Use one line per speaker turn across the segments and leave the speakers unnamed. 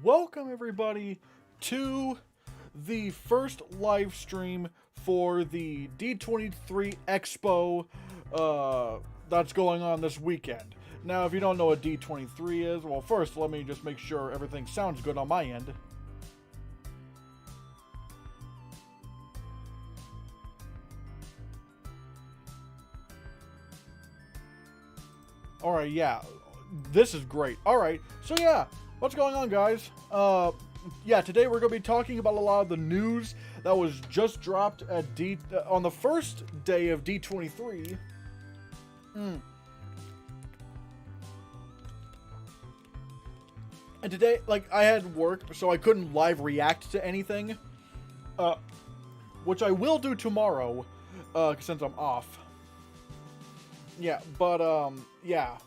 welcome everybody to the first live stream for the D23 Expo that's going on this weekend. Now, if you don't know what D23 is, well, first let me just make sure everything sounds good on my end. Alright, yeah, this is great. Alright, so yeah, what's going on, guys? Yeah, today we're going to be talking about a lot of the news that was just dropped at on the first day of D23. And today, like, I had work, so I couldn't live react to anything, which I will do tomorrow, since I'm off. Yeah, but, yeah.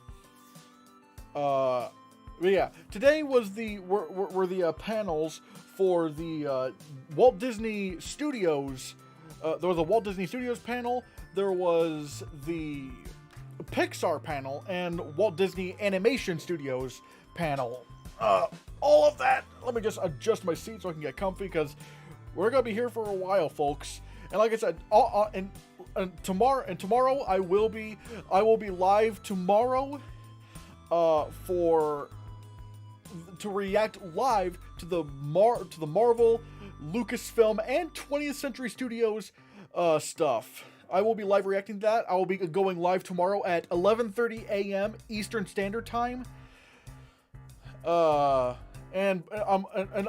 Yeah, today was were the panels for the Walt Disney Studios. There was a Walt Disney Studios panel, there was the Pixar panel, and Walt Disney Animation Studios panel. All of that. Let me just adjust my seat so I can get comfy, because we're gonna be here for a while, folks. And like I said, tomorrow I will be live tomorrow to react live to the Marvel, Lucasfilm, and 20th Century Studios stuff. I will be live reacting to that. I will be going live tomorrow at 11:30 a.m. Eastern Standard Time. And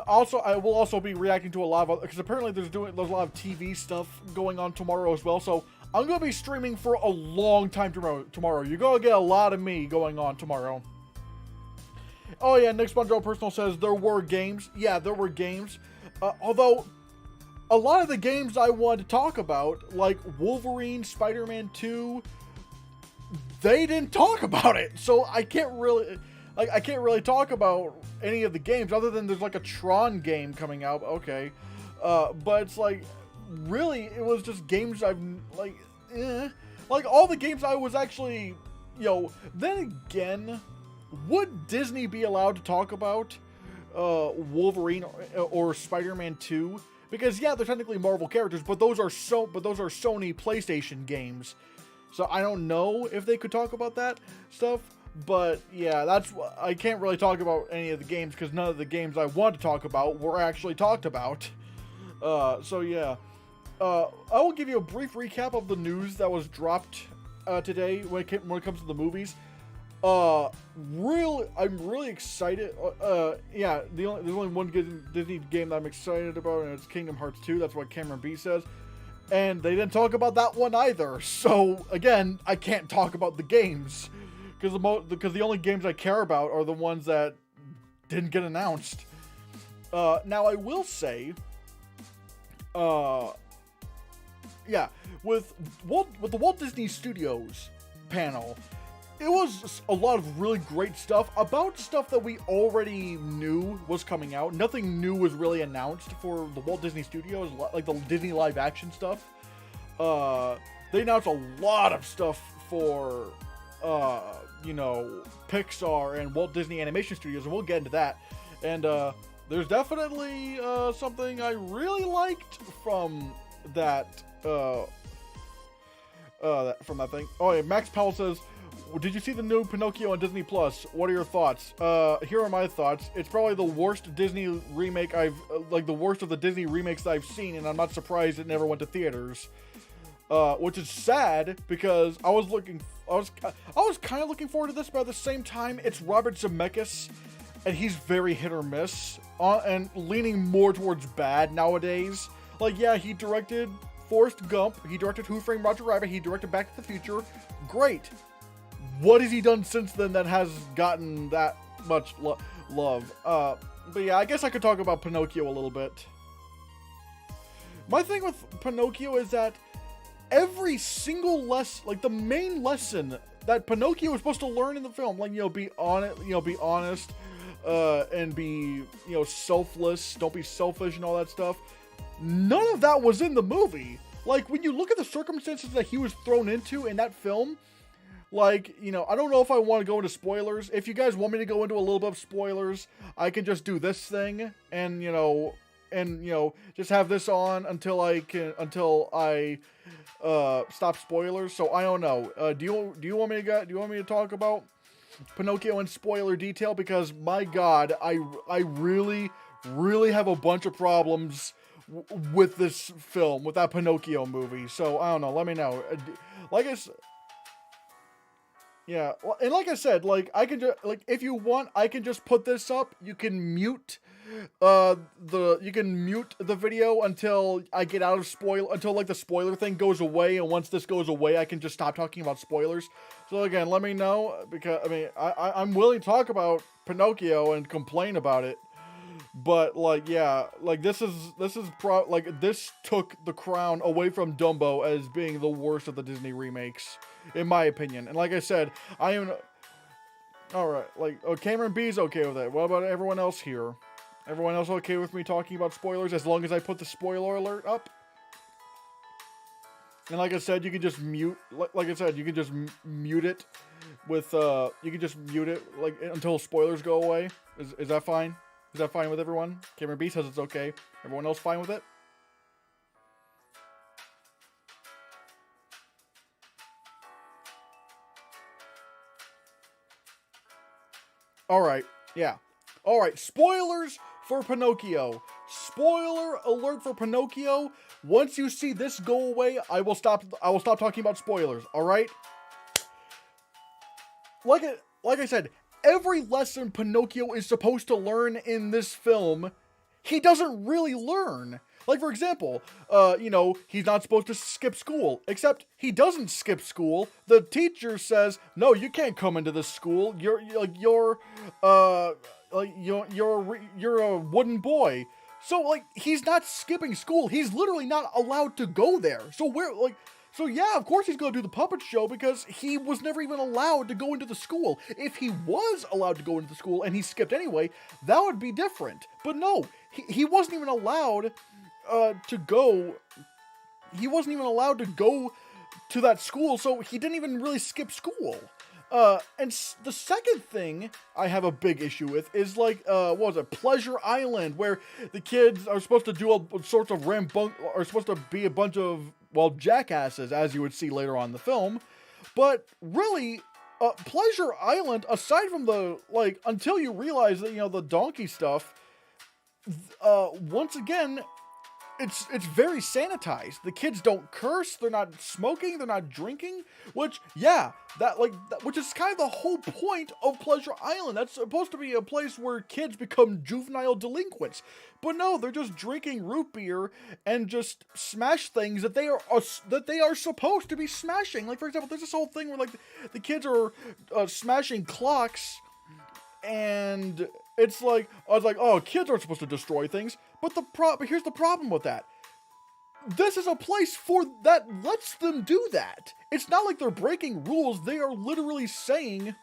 also I will also be reacting to a lot of, because apparently there's a lot of TV stuff going on tomorrow as well. So I'm gonna be streaming for a long time tomorrow. You're gonna get a lot of me going on tomorrow. Oh yeah, Nick SpongeBob Personal says there were games. Yeah, there were games. Although a lot of the games I wanted to talk about, like Wolverine, Spider-Man 2, they didn't talk about it. So I can't really talk about any of the games, other than there's like a Tron game coming out. Okay. But it's like, really, it was just games I've, like all the games I was actually, then again, would Disney be allowed to talk about Wolverine or Spider-Man 2? Because yeah, they're technically Marvel characters, but those are Sony PlayStation games. So I don't know if they could talk about that stuff. But yeah, I can't really talk about any of the games, because none of the games I want to talk about were actually talked about. So yeah. I will give you a brief recap of the news that was dropped today when it comes to the movies. I'm really excited. Yeah, there's only one Disney game that I'm excited about, and it's Kingdom Hearts 2. That's what Cameron B says. And they didn't talk about that one either. So again, I can't talk about the games, because the only games I care about are the ones that didn't get announced. Now I will say, yeah, with the Walt Disney Studios panel, it was a lot of really great stuff about stuff that we already knew was coming out. Nothing new was really announced for the Walt Disney Studios, like the Disney live action stuff. They announced a lot of stuff for, Pixar and Walt Disney Animation Studios, and we'll get into that. And there's definitely something I really liked from that thing. Oh yeah, Max Powell says, did you see the new Pinocchio on Disney Plus? What are your thoughts? Here are my thoughts. It's probably the worst Disney remake the worst of the Disney remakes that I've seen, and I'm not surprised it never went to theaters. Which is sad, because I was kind of looking forward to this, but at the same time, it's Robert Zemeckis, and he's very hit or miss, and leaning more towards bad nowadays. Like, yeah, he directed Forrest Gump, he directed Who Framed Roger Rabbit, he directed Back to the Future. Great. What has he done since then that has gotten that much love? But yeah, I guess I could talk about Pinocchio a little bit. My thing with Pinocchio is that every single the main lesson that Pinocchio was supposed to learn in the film, like, be honest, and be, selfless, don't be selfish and all that stuff. None of that was in the movie. Like, when you look at the circumstances that he was thrown into in that film, like, you know, I don't know if I want to go into spoilers. If you guys want me to go into a little bit of spoilers, I can just do this thing and, just have this on until I stop spoilers. So I don't know. Do you want me to talk about Pinocchio in spoiler detail? Because my God, I really have a bunch of problems with this film, with that Pinocchio movie. So I don't know. Let me know. Like I said. Yeah, and like I said, like I can just if you want, I can just put this up. You can mute the video until I get out of until like the spoiler thing goes away, and once this goes away, I can just stop talking about spoilers. So again, let me know, because I mean, I'm willing to talk about Pinocchio and complain about it. But like, yeah, like this took the crown away from Dumbo as being the worst of the Disney remakes, in my opinion. And like I said, I am alright. Like, Cameron B's okay with it. What about everyone else here? Everyone else okay with me talking about spoilers as long as I put the spoiler alert up? And like I said, you can just mute. Like I said, you can just mute it with. You can just mute it like until spoilers go away. Is that fine? Is that fine with everyone? Cameron B says it's okay. Everyone else fine with it? Alright, yeah. Alright, spoilers for Pinocchio. Spoiler alert for Pinocchio. Once you see this go away, I will stop talking about spoilers, alright? Like I said, every lesson Pinocchio is supposed to learn in this film, he doesn't really learn. Like, for example, he's not supposed to skip school, except he doesn't skip school. The teacher says, "No, you can't come into this school. You're a wooden boy." So, like, he's not skipping school. He's literally not allowed to go there. So yeah, of course he's going to do the puppet show because he was never even allowed to go into the school. If he was allowed to go into the school and he skipped anyway, that would be different. But no, he wasn't even allowed to go. He wasn't even allowed to go to that school, so he didn't even really skip school. And the second thing I have a big issue with is Pleasure Island, where the kids are supposed to do all sorts of are supposed to be a bunch of, jackasses, as you would see later on in the film. But really, Pleasure Island, aside from until you realize that, the donkey stuff, once again, it's very sanitized. The kids don't curse, they're not smoking, they're not drinking, which is kind of the whole point of Pleasure Island. That's supposed to be a place where kids become juvenile delinquents. But no, they're just drinking root beer and just smash things that they are supposed to be smashing. Like, for example, there's this whole thing where the kids are smashing clocks, and it's like, I was like, oh, kids aren't supposed to destroy things. But here's the problem with that. This is a place that lets them do that. It's not like they're breaking rules. They are literally saying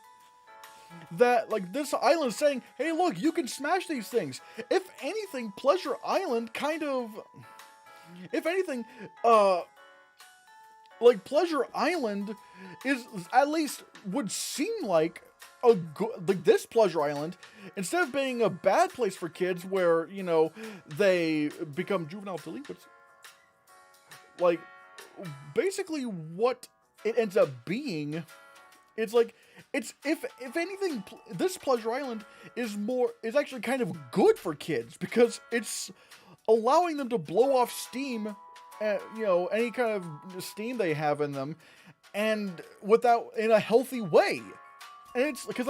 that, this island is saying, hey, look, you can smash these things. If anything, Pleasure Island Pleasure Island is, at least would seem like this Pleasure Island, instead of being a bad place for kids where, they become juvenile delinquents, basically what it ends up being, if anything, this Pleasure Island is actually kind of good for kids, because it's allowing them to blow off steam, any kind of steam they have in them, and in a healthy way. And it's because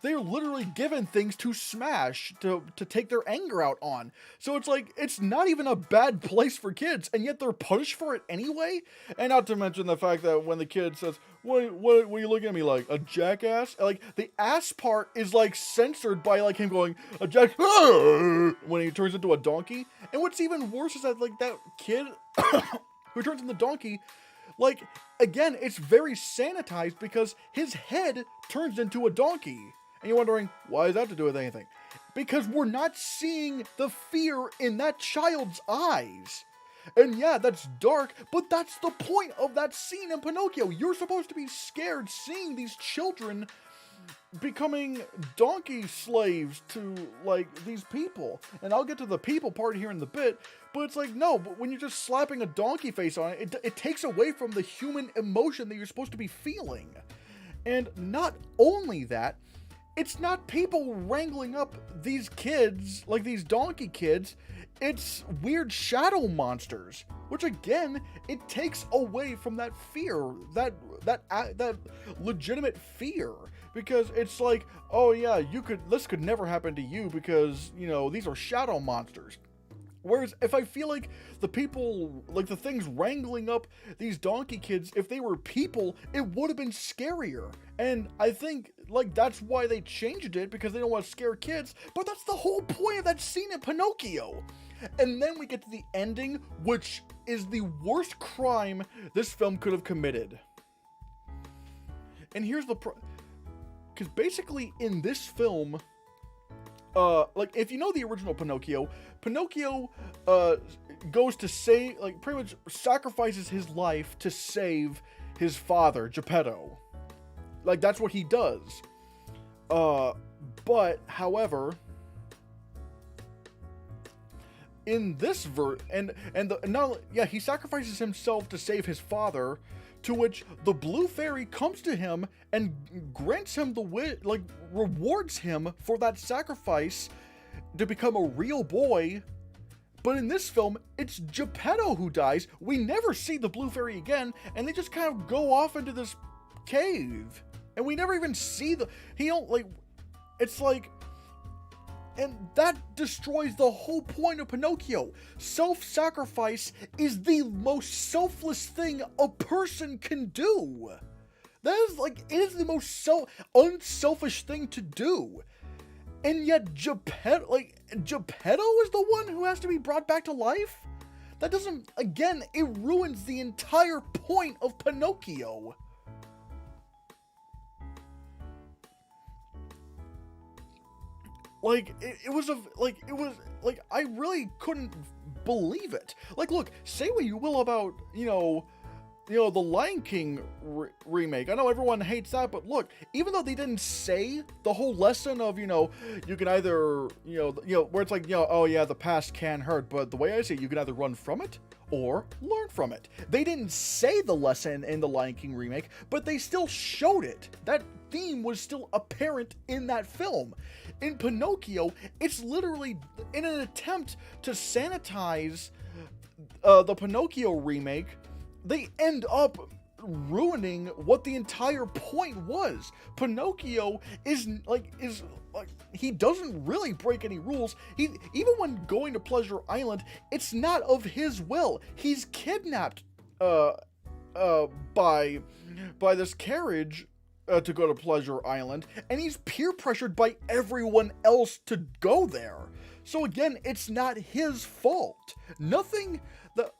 they're literally given things to smash to take their anger out on. So it's not even a bad place for kids, and yet they're punished for it anyway. And not to mention the fact that when the kid says, what are you looking at me like, a jackass? The ass part is censored by him going, a jack, when he turns into a donkey. And what's even worse is that that kid who turns into the donkey, again, it's very sanitized because his head turns into a donkey. And you're wondering, why is that to do with anything? Because we're not seeing the fear in that child's eyes. And yeah, that's dark, but that's the point of that scene in Pinocchio. You're supposed to be scared seeing these children becoming donkey slaves to, like, these people. And I'll get to the people part here in the bit, but it's like, no, but when you're just slapping a donkey face on it, it takes away from the human emotion that you're supposed to be feeling. And not only that, it's not people wrangling up these kids, like these donkey kids, it's weird shadow monsters, which again, it takes away from that fear, that legitimate fear, because it's like, oh yeah, this could never happen to you because, you know, these are shadow monsters. Whereas if I feel like the people, like the things wrangling up these donkey kids, if they were people, it would have been scarier. And I think, like, that's why they changed it, because they don't want to scare kids, but that's the whole point of that scene in Pinocchio. And then we get to the ending, which is the worst crime this film could have committed. And here's the because basically in this film, like, if you know the original Pinocchio goes to save, like, pretty much sacrifices his life to save his father, Geppetto. Like, that's what he does. But, however, in this he sacrifices himself to save his father, to which the blue fairy comes to him and grants him rewards him for that sacrifice to become a real boy. But in this film, it's Geppetto who dies. We never see the blue fairy again, and they just kind of go off into this cave, and we never even see it's like, and that destroys the whole point of Pinocchio. Self-sacrifice is the most selfless thing a person can do. That is, like, it is the most unselfish thing to do. And yet Geppetto is the one who has to be brought back to life? That doesn't, again, it ruins the entire point of Pinocchio. Like, I really couldn't believe it. Like, look, say what you will about, the Lion King remake. I know everyone hates that, but look, even though they didn't say the whole lesson of, you can either, where it's like, oh yeah, the past can hurt, but the way I see it, you can either run from it or learn from it. They didn't say the lesson in the Lion King remake, but they still showed it. That theme was still apparent in that film. In Pinocchio, it's literally in an attempt to sanitize the Pinocchio remake, they end up ruining what the entire point was. Pinocchio is he doesn't really break any rules. Even when going to Pleasure Island, it's not of his will. He's kidnapped by this carriage to go to Pleasure Island, and he's peer pressured by everyone else to go there. So again, it's not his fault. Nothing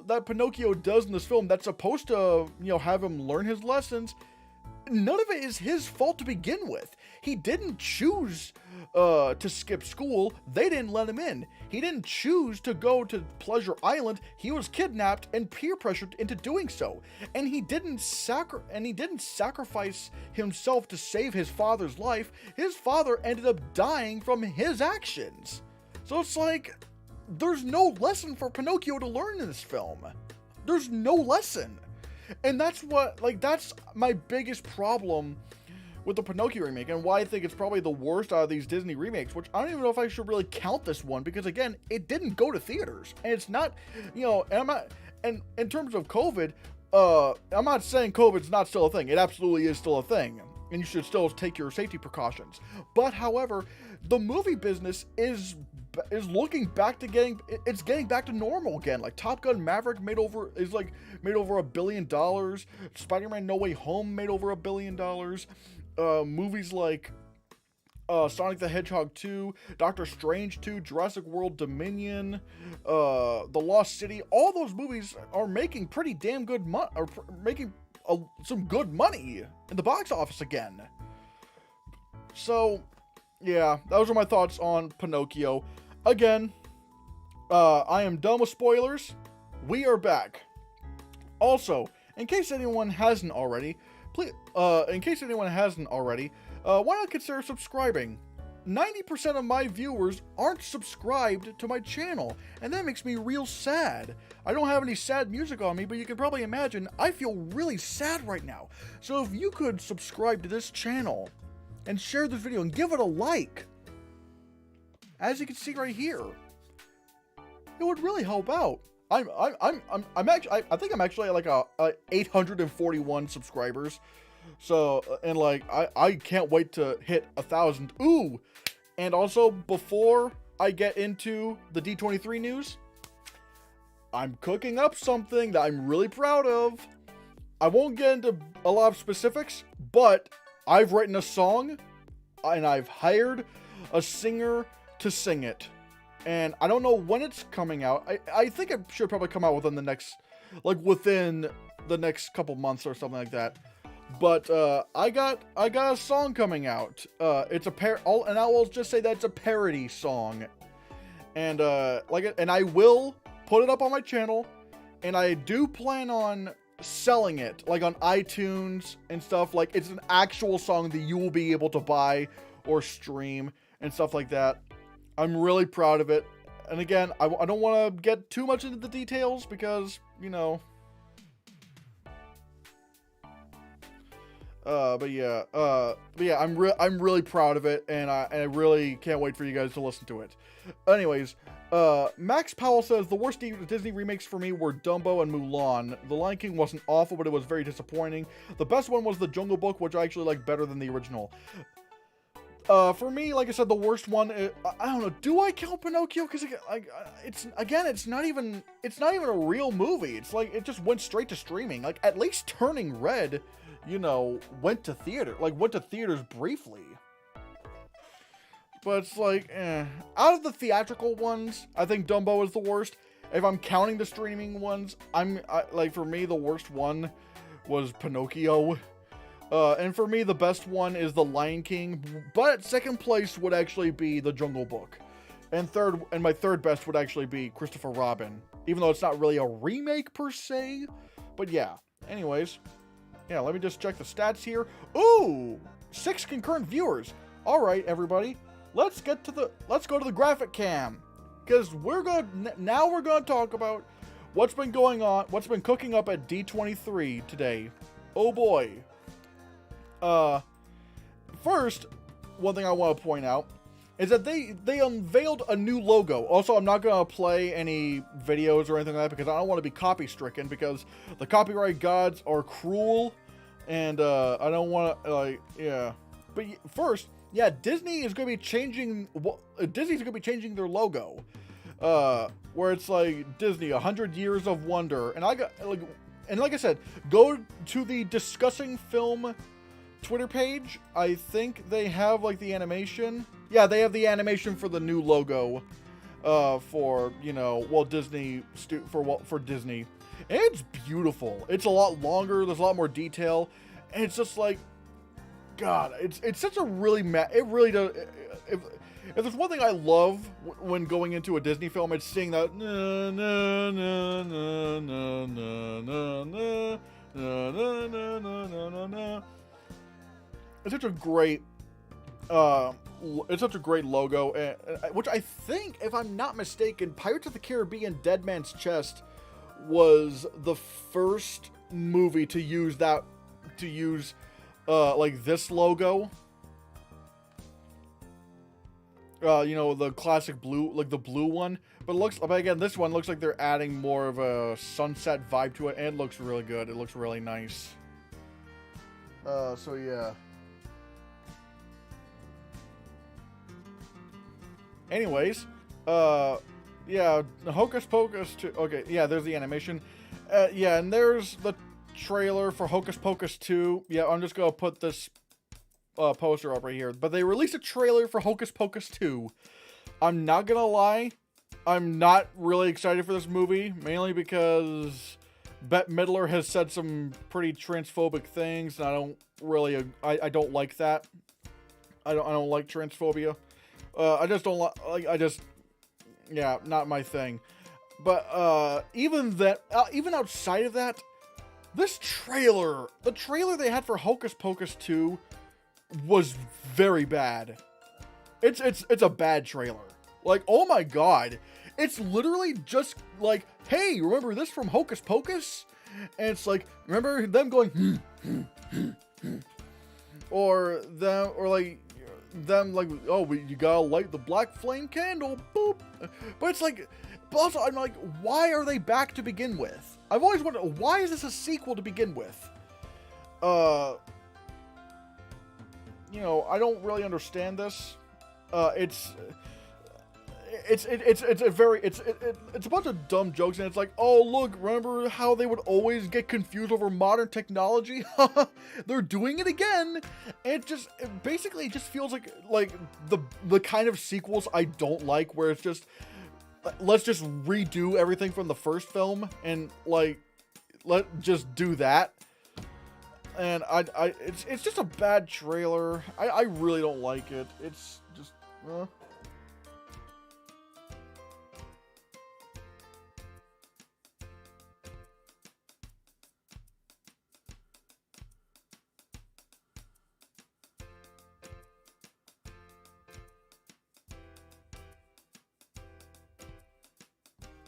that Pinocchio does in this film that's supposed to, have him learn his lessons, none of it is his fault to begin with. He didn't choose to skip school. They didn't let him in. He didn't choose to go to Pleasure Island. He was kidnapped and peer pressured into doing so. And he didn't sacrifice himself to save his father's life. His father ended up dying from his actions. So it's like, there's no lesson for Pinocchio to learn in this film. There's no lesson. And that's my biggest problem with the Pinocchio remake, and why I think it's probably the worst out of these Disney remakes, which I don't even know if I should really count this one, because again, it didn't go to theaters. And it's not, and in terms of COVID, I'm not saying COVID's not still a thing. It absolutely is still a thing, and you should still take your safety precautions. But however, the movie business is getting back to normal again. Like, Top Gun Maverick made over $1 billion. Spider-Man No Way Home made over $1 billion. Movies like Sonic the Hedgehog 2, Doctor Strange 2, Jurassic World Dominion, The Lost City, all those movies are making pretty damn good money, or making some good money in the box office again. So, yeah, those are my thoughts on Pinocchio. Again, I am done with spoilers. we are back. Also, in case anyone hasn't already, please, why not consider subscribing? 90% of my viewers aren't subscribed to my channel, and that makes me real sad. I don't have any sad music on me, but you can probably imagine I feel really sad right now. So if you could subscribe to this channel and share this video and give it a like, as you can see right here, it would really help out. I think I'm actually at like a 841 subscribers. So, and like, I can't wait to hit 1,000. Ooh! And also, before I get into the D23 news, I'm cooking up something that I'm really proud of. I won't get into a lot of specifics, but I've written a song, and I've hired a singer to sing it. And I don't know when it's coming out. I think it should probably come out within the next couple months or something like that. But I got a song coming out. It's and I will just say that it's a parody song. And and I will put it up on my channel, and I do plan on selling it like on iTunes and stuff. Like, it's an actual song that you will be able to buy or stream and stuff like that. I'm really proud of it. And again, I don't want to get too much into the details because, you know. But yeah, I'm really proud of it, and I really can't wait for you guys to listen to it. Anyways, Max Powell says the worst Disney remakes for me were Dumbo and Mulan. The Lion King wasn't awful, but it was very disappointing. The best one was The Jungle Book, which I actually like better than the original. For me, like I said, the worst one, I don't know. Do I count Pinocchio? Because it's not even a real movie. It's like it just went straight to streaming. Like, at least Turning Red, you know, went to theaters briefly. But it's like, out of the theatrical ones, I think Dumbo is the worst. If I'm counting the streaming ones, like, for me, the worst one was Pinocchio. And for me, the best one is The Lion King, but second place would actually be The Jungle Book. And my third best would actually be Christopher Robin, even though it's not really a remake per se. But yeah, anyways, yeah, let me just check the stats here. Ooh, 6 concurrent viewers. All right, everybody, let's go to the graphic cam, because we're gonna talk about what's been going on, what's been cooking up at D23 today. Oh boy. First, one thing I want to point out is that they unveiled a new logo. Also, I'm not going to play any videos or anything like that because I don't want to be copy stricken, because the copyright gods are cruel, and I don't want to, like, yeah. But first, yeah, Disney is going to be changing. Disney's going to be changing their logo, where it's like Disney 100 Years of Wonder, and like I said, go to the Discussing Film Twitter page. I think they have like the animation. Yeah, they have the animation for the new logo, for, you know, Walt Disney for Disney, and it's beautiful. It's a lot longer. There's a lot more detail, and it's just like, God, it's such a really it really does. If there's one thing I love when going into a Disney film, it's seeing that na na na na na na na na na na na na. It's such a great logo, which I think, if I'm not mistaken, Pirates of the Caribbean Dead Man's Chest was the first movie to use like this logo. You know, the classic blue, like the blue one. But again, this one looks like they're adding more of a sunset vibe to it, and it looks really good. It looks really nice. So yeah. Anyways, yeah, Hocus Pocus 2. Okay, yeah, there's the animation. Yeah, and there's the trailer for Hocus Pocus 2. Yeah, I'm just gonna put this poster up right here. But they released a trailer for Hocus Pocus 2. I'm not gonna lie, I'm not really excited for this movie, mainly because Bette Midler has said some pretty transphobic things, and I don't really, I don't like that. I don't like transphobia. I just don't like, yeah, not my thing. But even outside of that, this trailer, the trailer they had for Hocus Pocus 2 was very bad. It's a bad trailer. Like, oh my god. It's literally just like, hey, remember this from Hocus Pocus? And it's like, remember them going, or them like, oh, you gotta light the black flame candle, boop. But it's like, but also I'm like, why are they back to begin with? I've always wondered, why is this a sequel to begin with? You know, I don't really understand this. It's a bunch of dumb jokes, and it's like, oh look, remember how they would always get confused over modern technology? They're doing it again. And it basically just feels like the kind of sequels I don't like, where it's just, let's just redo everything from the first film and like just do that. And it's just a bad trailer. I really don't like it. It's just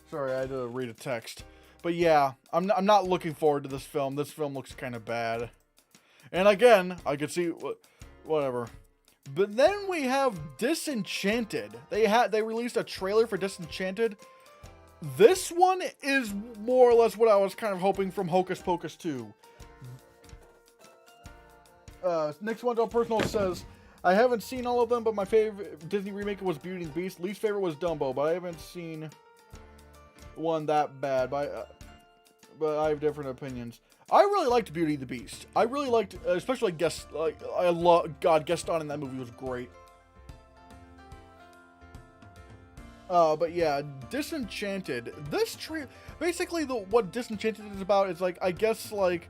Sorry, I had to read a text. But yeah, I'm not looking forward to this film. This film looks kind of bad. And again, I could see whatever. But then we have Disenchanted. They released a trailer for Disenchanted. This one is more or less what I was kind of hoping from Hocus Pocus 2. Next one's on personal says, I haven't seen all of them, but my favorite Disney remake was Beauty and the Beast. Least favorite was Dumbo, but I haven't seen one that bad. But I have different opinions. I really liked Beauty and the Beast. I really liked, especially guest on in that movie was great. But yeah, Disenchanted. This basically what Disenchanted is about is like, I guess like,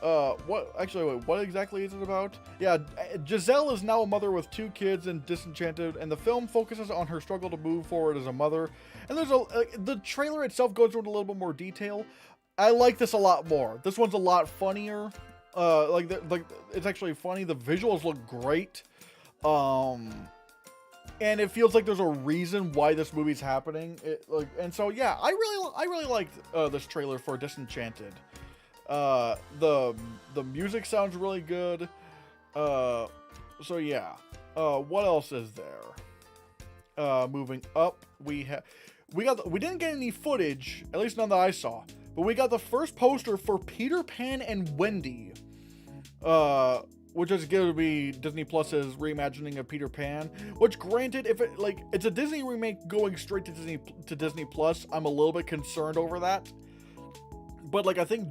what exactly is it about? Yeah, Giselle is now a mother with 2 kids in Disenchanted, and the film focuses on her struggle to move forward as a mother. And there's the trailer itself goes into a little bit more detail. I like this a lot more. This one's a lot funnier. It's actually funny. The visuals look great. And it feels like there's a reason why this movie's happening. And so yeah, I really liked this trailer for Disenchanted. The music sounds really good. So yeah. What else is there? Moving up, we didn't get any footage, at least none that I saw, but we got the first poster for Peter Pan and Wendy, which is going to be Disney Plus's reimagining of Peter Pan. Which, granted, if it's a Disney remake going straight to Disney Plus, I'm a little bit concerned over that. But like, I think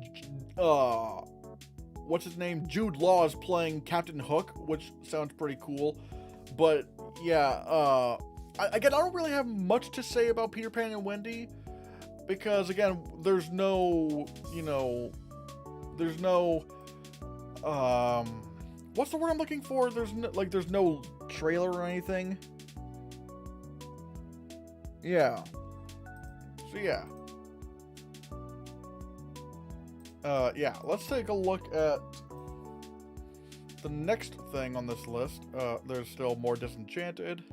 what's his name? Jude Law is playing Captain Hook, which sounds pretty cool. But yeah, I don't really have much to say about Peter Pan and Wendy, because again, there's no, what's the word I'm looking for? There's no trailer or anything. Yeah. So yeah. Yeah, let's take a look at the next thing on this list. There's still more Disenchanted.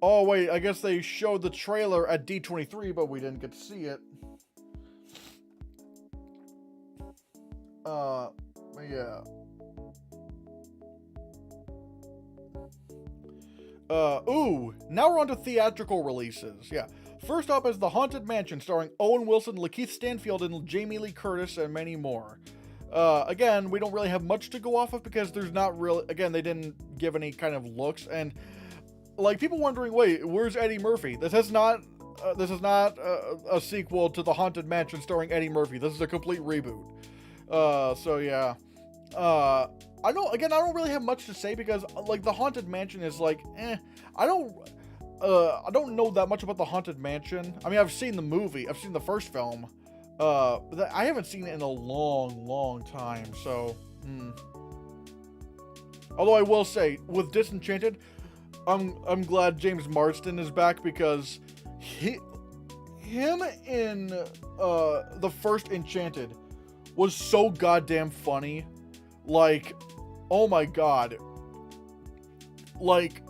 Oh wait, I guess they showed the trailer at D23, but we didn't get to see it. Yeah. Ooh, now we're on to theatrical releases. Yeah. First up is The Haunted Mansion, starring Owen Wilson, Lakeith Stanfield, and Jamie Lee Curtis, and many more. Again, we don't really have much to go off of because there's not really, again, they didn't give any kind of looks, and like, people wondering, wait, where's Eddie Murphy? This is not a sequel to The Haunted Mansion starring Eddie Murphy. This is a complete reboot. So yeah. I don't really have much to say because, like, The Haunted Mansion is like, I don't know that much about The Haunted Mansion. I mean, I've seen the movie. I've seen the first film. But I haven't seen it in a long, long time, so, Although I will say, with Disenchanted, I'm glad James Marsden is back because him in the first Enchanted was so goddamn funny. Like, oh my god. Like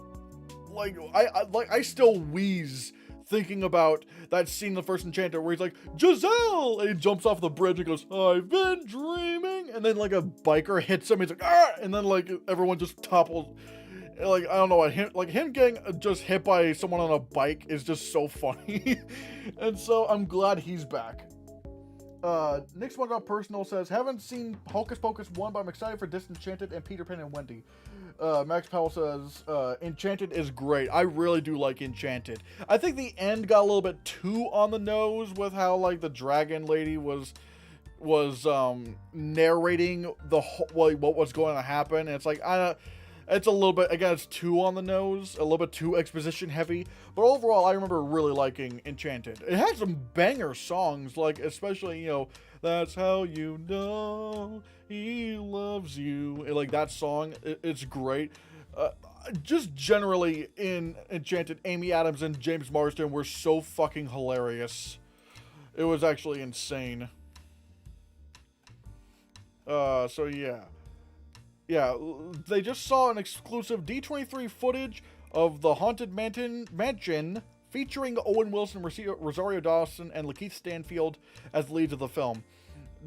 I still wheeze thinking about that scene in the first Enchanted where he's like, Giselle! And he jumps off the bridge and goes, I've been dreaming. And then like a biker hits him. He's like, ah! And then like everyone just topples. Like, I don't know what him getting just hit by someone on a bike is just so funny. And so I'm glad he's back. Nick's One Got Personal says, haven't seen Hocus Pocus 1, but I'm excited for Disenchanted and Peter Pan and Wendy. Max Powell says, Enchanted is great. I really do like Enchanted. I think the end got a little bit too on the nose with how, like, the dragon lady was narrating what was going to happen. And it's like, it's a little bit, again, it's too on the nose, a little bit too exposition heavy. But overall, I remember really liking Enchanted. It had some banger songs, like, especially, you know, that's how you know he loves you. Like, that song, it's great. Just generally in Enchanted, Amy Adams and James Marsden were so fucking hilarious. It was actually insane. So yeah. Yeah, they just saw an exclusive D23 footage of the Haunted Mansion featuring Owen Wilson, Rosario Dawson, and Lakeith Stanfield as the leads of the film.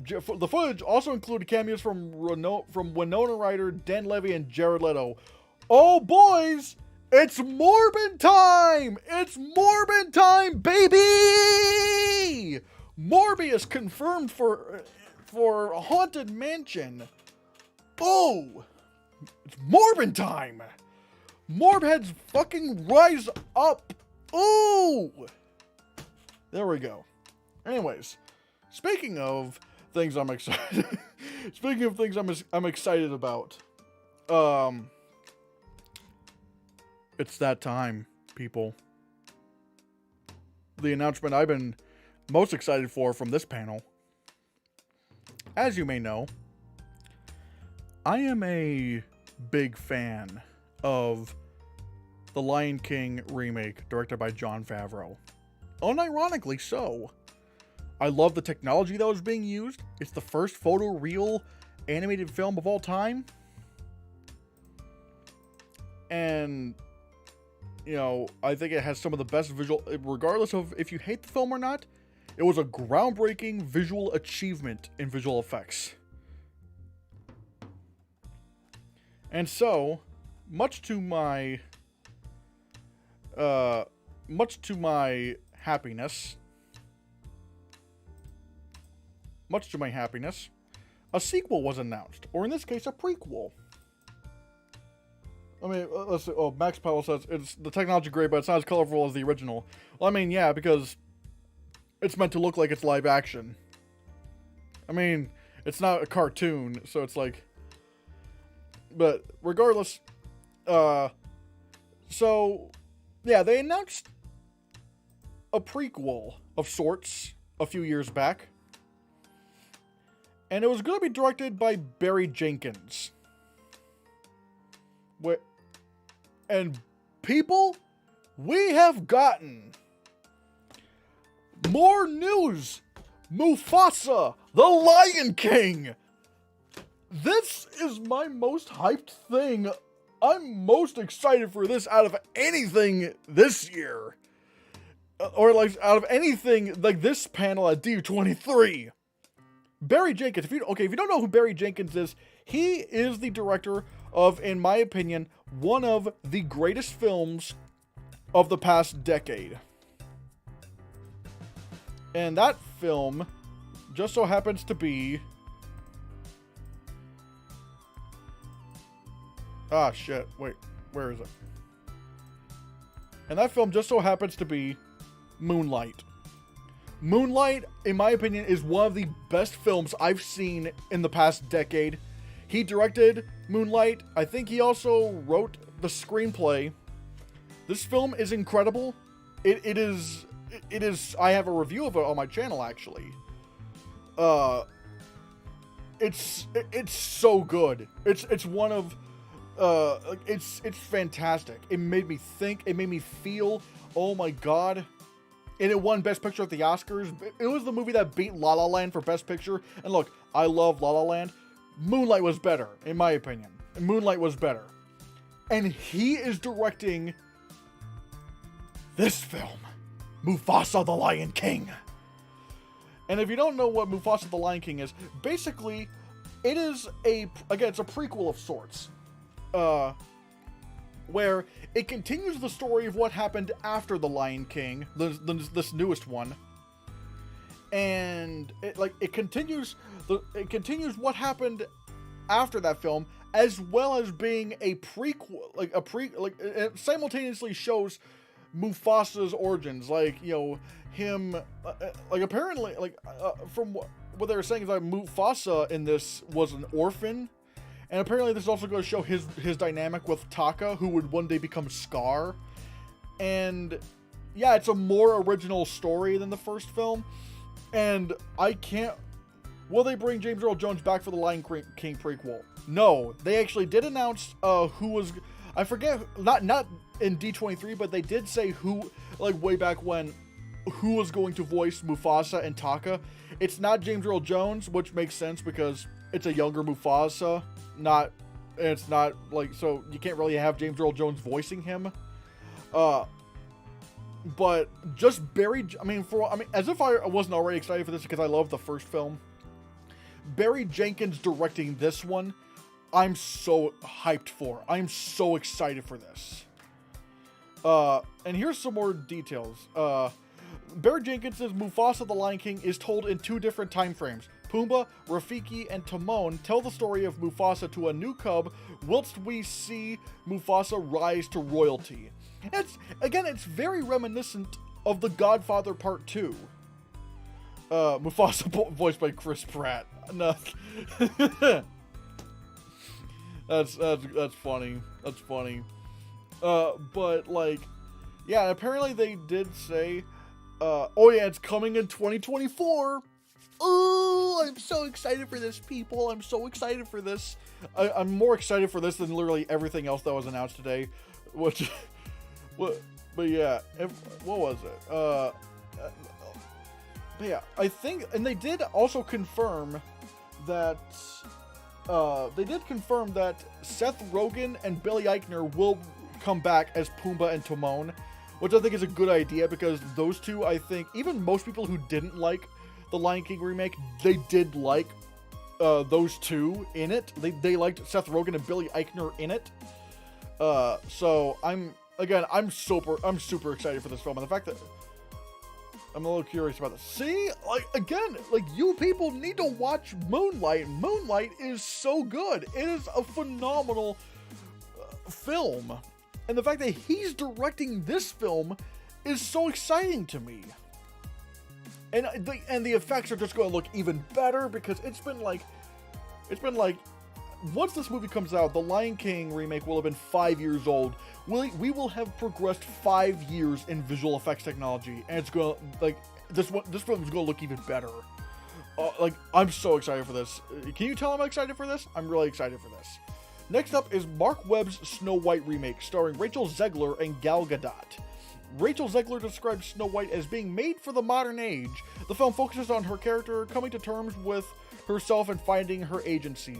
The footage also included cameos from Winona Ryder, Dan Levy, and Jared Leto. Oh, boys! It's Morbin time! It's Morbin time, baby! Morbius confirmed for Haunted Mansion. Oh! It's Morbin time! Morbheads fucking rise up! Ooh! There we go. Anyways, speaking of things I'm excited... speaking of things I'm excited about. It's that time, people. The announcement I've been most excited for from this panel. As you may know, I am a big fan of The Lion King remake, directed by Jon Favreau. Unironically so. I love the technology that was being used. It's the first photoreal animated film of all time. And, you know, I think it has some of the best visual, regardless of if you hate the film or not, it was a groundbreaking visual achievement in visual effects. And so, much to my happiness, a sequel was announced, or in this case, a prequel. I mean, let's see. Oh, Max Powell says it's the technology great, but it's not as colorful as the original. Well, I mean, yeah, because it's meant to look like it's live action. I mean, it's not a cartoon, so it's like. But regardless, so yeah, they announced a prequel of sorts a few years back, and it was going to be directed by Barry Jenkins. And people, we have gotten more news. Mufasa, the Lion King. This is my most hyped thing. I'm most excited for this out of anything this year. Or like out of anything like this panel at D23. Barry Jenkins, if you don't know who Barry Jenkins is, he is the director of, in my opinion, one of the greatest films of the past decade. And that film just so happens to be... Ah, shit. Wait, where is it? And that film just so happens to be Moonlight. Moonlight, in my opinion, is one of the best films I've seen in the past decade. He directed Moonlight. I think he also wrote the screenplay. This film is incredible. It is. I have a review of it on my channel, actually. It's so good. It's one of. It's fantastic. It made me think. It made me feel. Oh my god. and it won Best Picture at the Oscars. It was the movie that beat La La Land for Best Picture. And look, I love La La Land. Moonlight was better, in my opinion. Moonlight was better. And he is directing this film, Mufasa the Lion King. And if you don't know what Mufasa the Lion King is, basically, it is it's a prequel of sorts. Where it continues the story of what happened after the Lion King, this newest one. And it continues what happened after that film, as well as being a prequel, it simultaneously shows Mufasa's origins, him, apparently, from what they were saying is that Mufasa in this was an orphan, and apparently this is also going to show his dynamic with Taka, who would one day become Scar, and yeah, it's a more original story than the first film, and will they bring James Earl Jones back for the Lion King prequel? No, they actually did announce who was, I forget, not in D23, but they did say who, way back when, who was going to voice Mufasa and Taka. It's not James Earl Jones, which makes sense because it's a younger Mufasa. It's not so you can't really have James Earl Jones voicing him. But just as if I wasn't already excited for this because I love the first film. Barry Jenkins directing this one, I'm so hyped for. I'm so excited for this. And here's some more details. Barry Jenkins' Mufasa the Lion King is told in 2 different time frames. Pumbaa, Rafiki, and Timon tell the story of Mufasa to a new cub, whilst we see Mufasa rise to royalty. It's very reminiscent of The Godfather Part 2. Mufasa voiced by Chris Pratt. No. That's funny. That's funny. Apparently they did say, it's coming in 2024. Oh, I'm so excited for this, people. I'm so excited for this. I'm more excited for this than literally everything else that was announced today. What was it? I think, and they did also confirm that, Seth Rogen and Billy Eichner will come back as Pumbaa and Timon, which I think is a good idea because those two, I think, even most people who didn't like the Lion King remake, they did like those two in it. They liked Seth Rogen and Billy Eichner in it. So I'm super excited for this film, and the fact that I'm a little curious about this. See, you people need to watch Moonlight. Moonlight is so good. It is a phenomenal film. And the fact that he's directing this film is so exciting to me. And the effects are just going to look even better because it's been once this movie comes out, the Lion King remake will have been 5 years old. We will have progressed 5 years in visual effects technology, and it's going to, this film is going to look even better. I'm so excited for this. Can you tell I'm excited for this? I'm really excited for this. Next up is Mark Webb's Snow White remake, starring Rachel Zegler and Gal Gadot. Rachel Zegler describes Snow White as being made for the modern age. The film focuses on her character coming to terms with herself and finding her agency.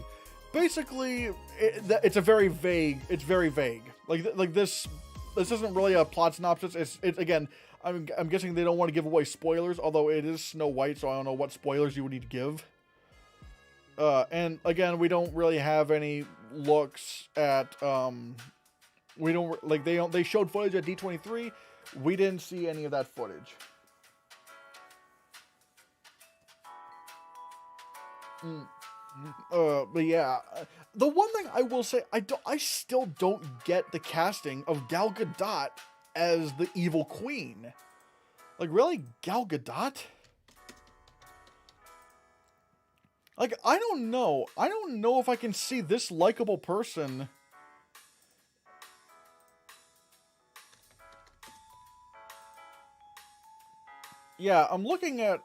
Basically, it's very vague. This isn't really a plot synopsis. It's again, I'm guessing they don't want to give away spoilers, although it is Snow White, so I don't know what spoilers you would need to give. And again, we don't really have any looks at, they showed footage at D23. We didn't see any of that footage. But yeah, the one thing I will say, I still don't get the casting of Gal Gadot as the evil queen. Really, Gal Gadot? I don't know. I don't know if I can see this likable person. I'm looking at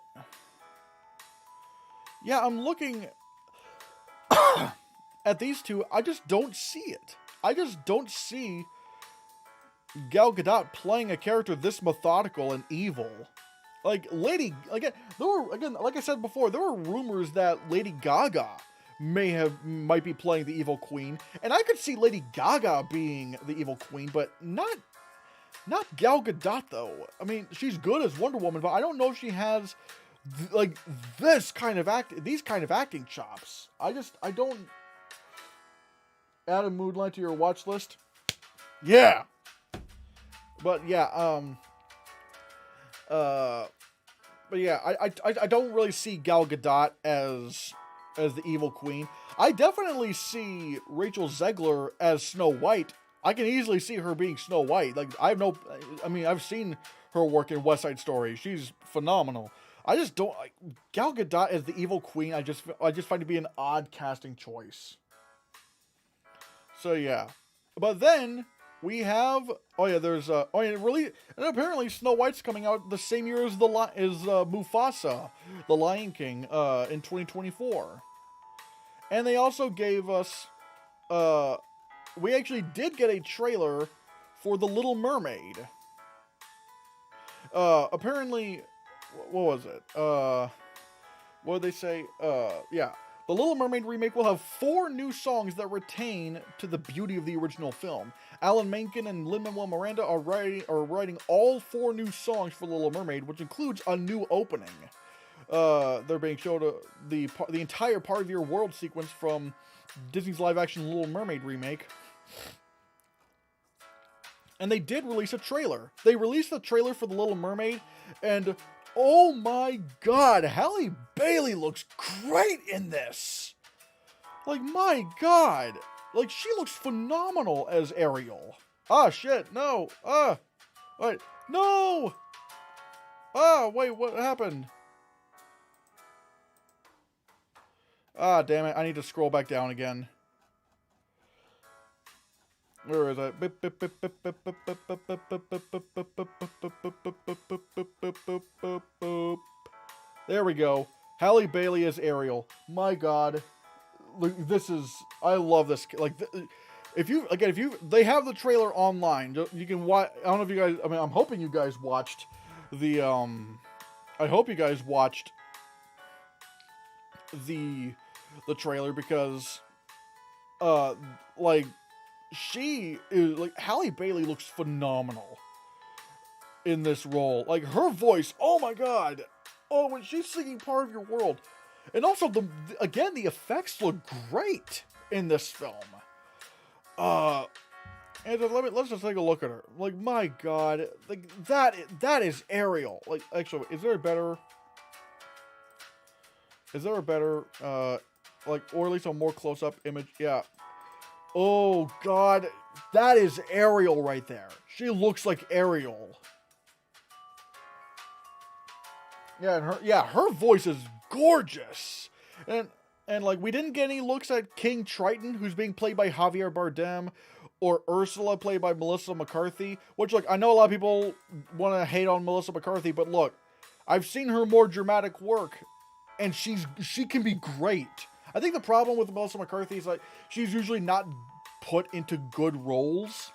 these two. I just don't see it. I just don't see Gal Gadot playing a character this methodical and evil. Like, like I said before, there were rumors that Lady Gaga might be playing the evil queen, and I could see Lady Gaga being the evil queen, but not Gal Gadot though. I mean, she's good as Wonder Woman, but I don't know if she has these kind of acting chops. I don't. Add a mood line to your watch list. Yeah. But yeah, I don't really see Gal Gadot as the evil queen. I definitely see Rachel Zegler as Snow White. I can easily see her being Snow White. Like, I've seen her work in West Side Story. She's phenomenal. I just don't like Gal Gadot as the evil queen. I just find it to be an odd casting choice. So yeah, but then we have and apparently Snow White's coming out the same year as Mufasa, the Lion King, in 2024, and they also gave us we actually did get a trailer for the Little Mermaid. Apparently, what was it? What did they say? Yeah. The Little Mermaid remake will have 4 new songs that retain to the beauty of the original film. Alan Menken and Lin-Manuel Miranda are writing all 4 new songs for Little Mermaid, which includes a new opening. They're being showed the entire part of your world sequence from Disney's live-action Little Mermaid remake. And they did release a trailer. They released the trailer for the Little Mermaid, and oh my god, Halle Bailey looks great in this. Like, my god. Like, she looks phenomenal as Ariel. Ah, shit, no. Wait, no. Wait, what happened? Damn it, I need to scroll back down again. Where is it? There we go. Halle Bailey as Ariel. My god. Look, I love this. Like, they have the trailer online. You can watch. I don't know if you guys, I'm hoping you guys watched the, I hope you guys watched the trailer because, Halle Bailey looks phenomenal in this role. Like, her voice, oh my god. Oh, when she's singing Part of Your World. And also, the effects look great in this film. And let's just take a look at her. Like, my god. Like, that is Ariel. Like, actually, is there a better, or at least a more close-up image? Yeah. Oh, God. That is Ariel right there. She looks like Ariel. Yeah, her voice is gorgeous. And like, we didn't get any looks at King Triton, who's being played by Javier Bardem, or Ursula, played by Melissa McCarthy. Which, look, I know a lot of people want to hate on Melissa McCarthy, but look, I've seen her more dramatic work, and she can be great. I think the problem with Melissa McCarthy is, like, she's usually not put into good roles,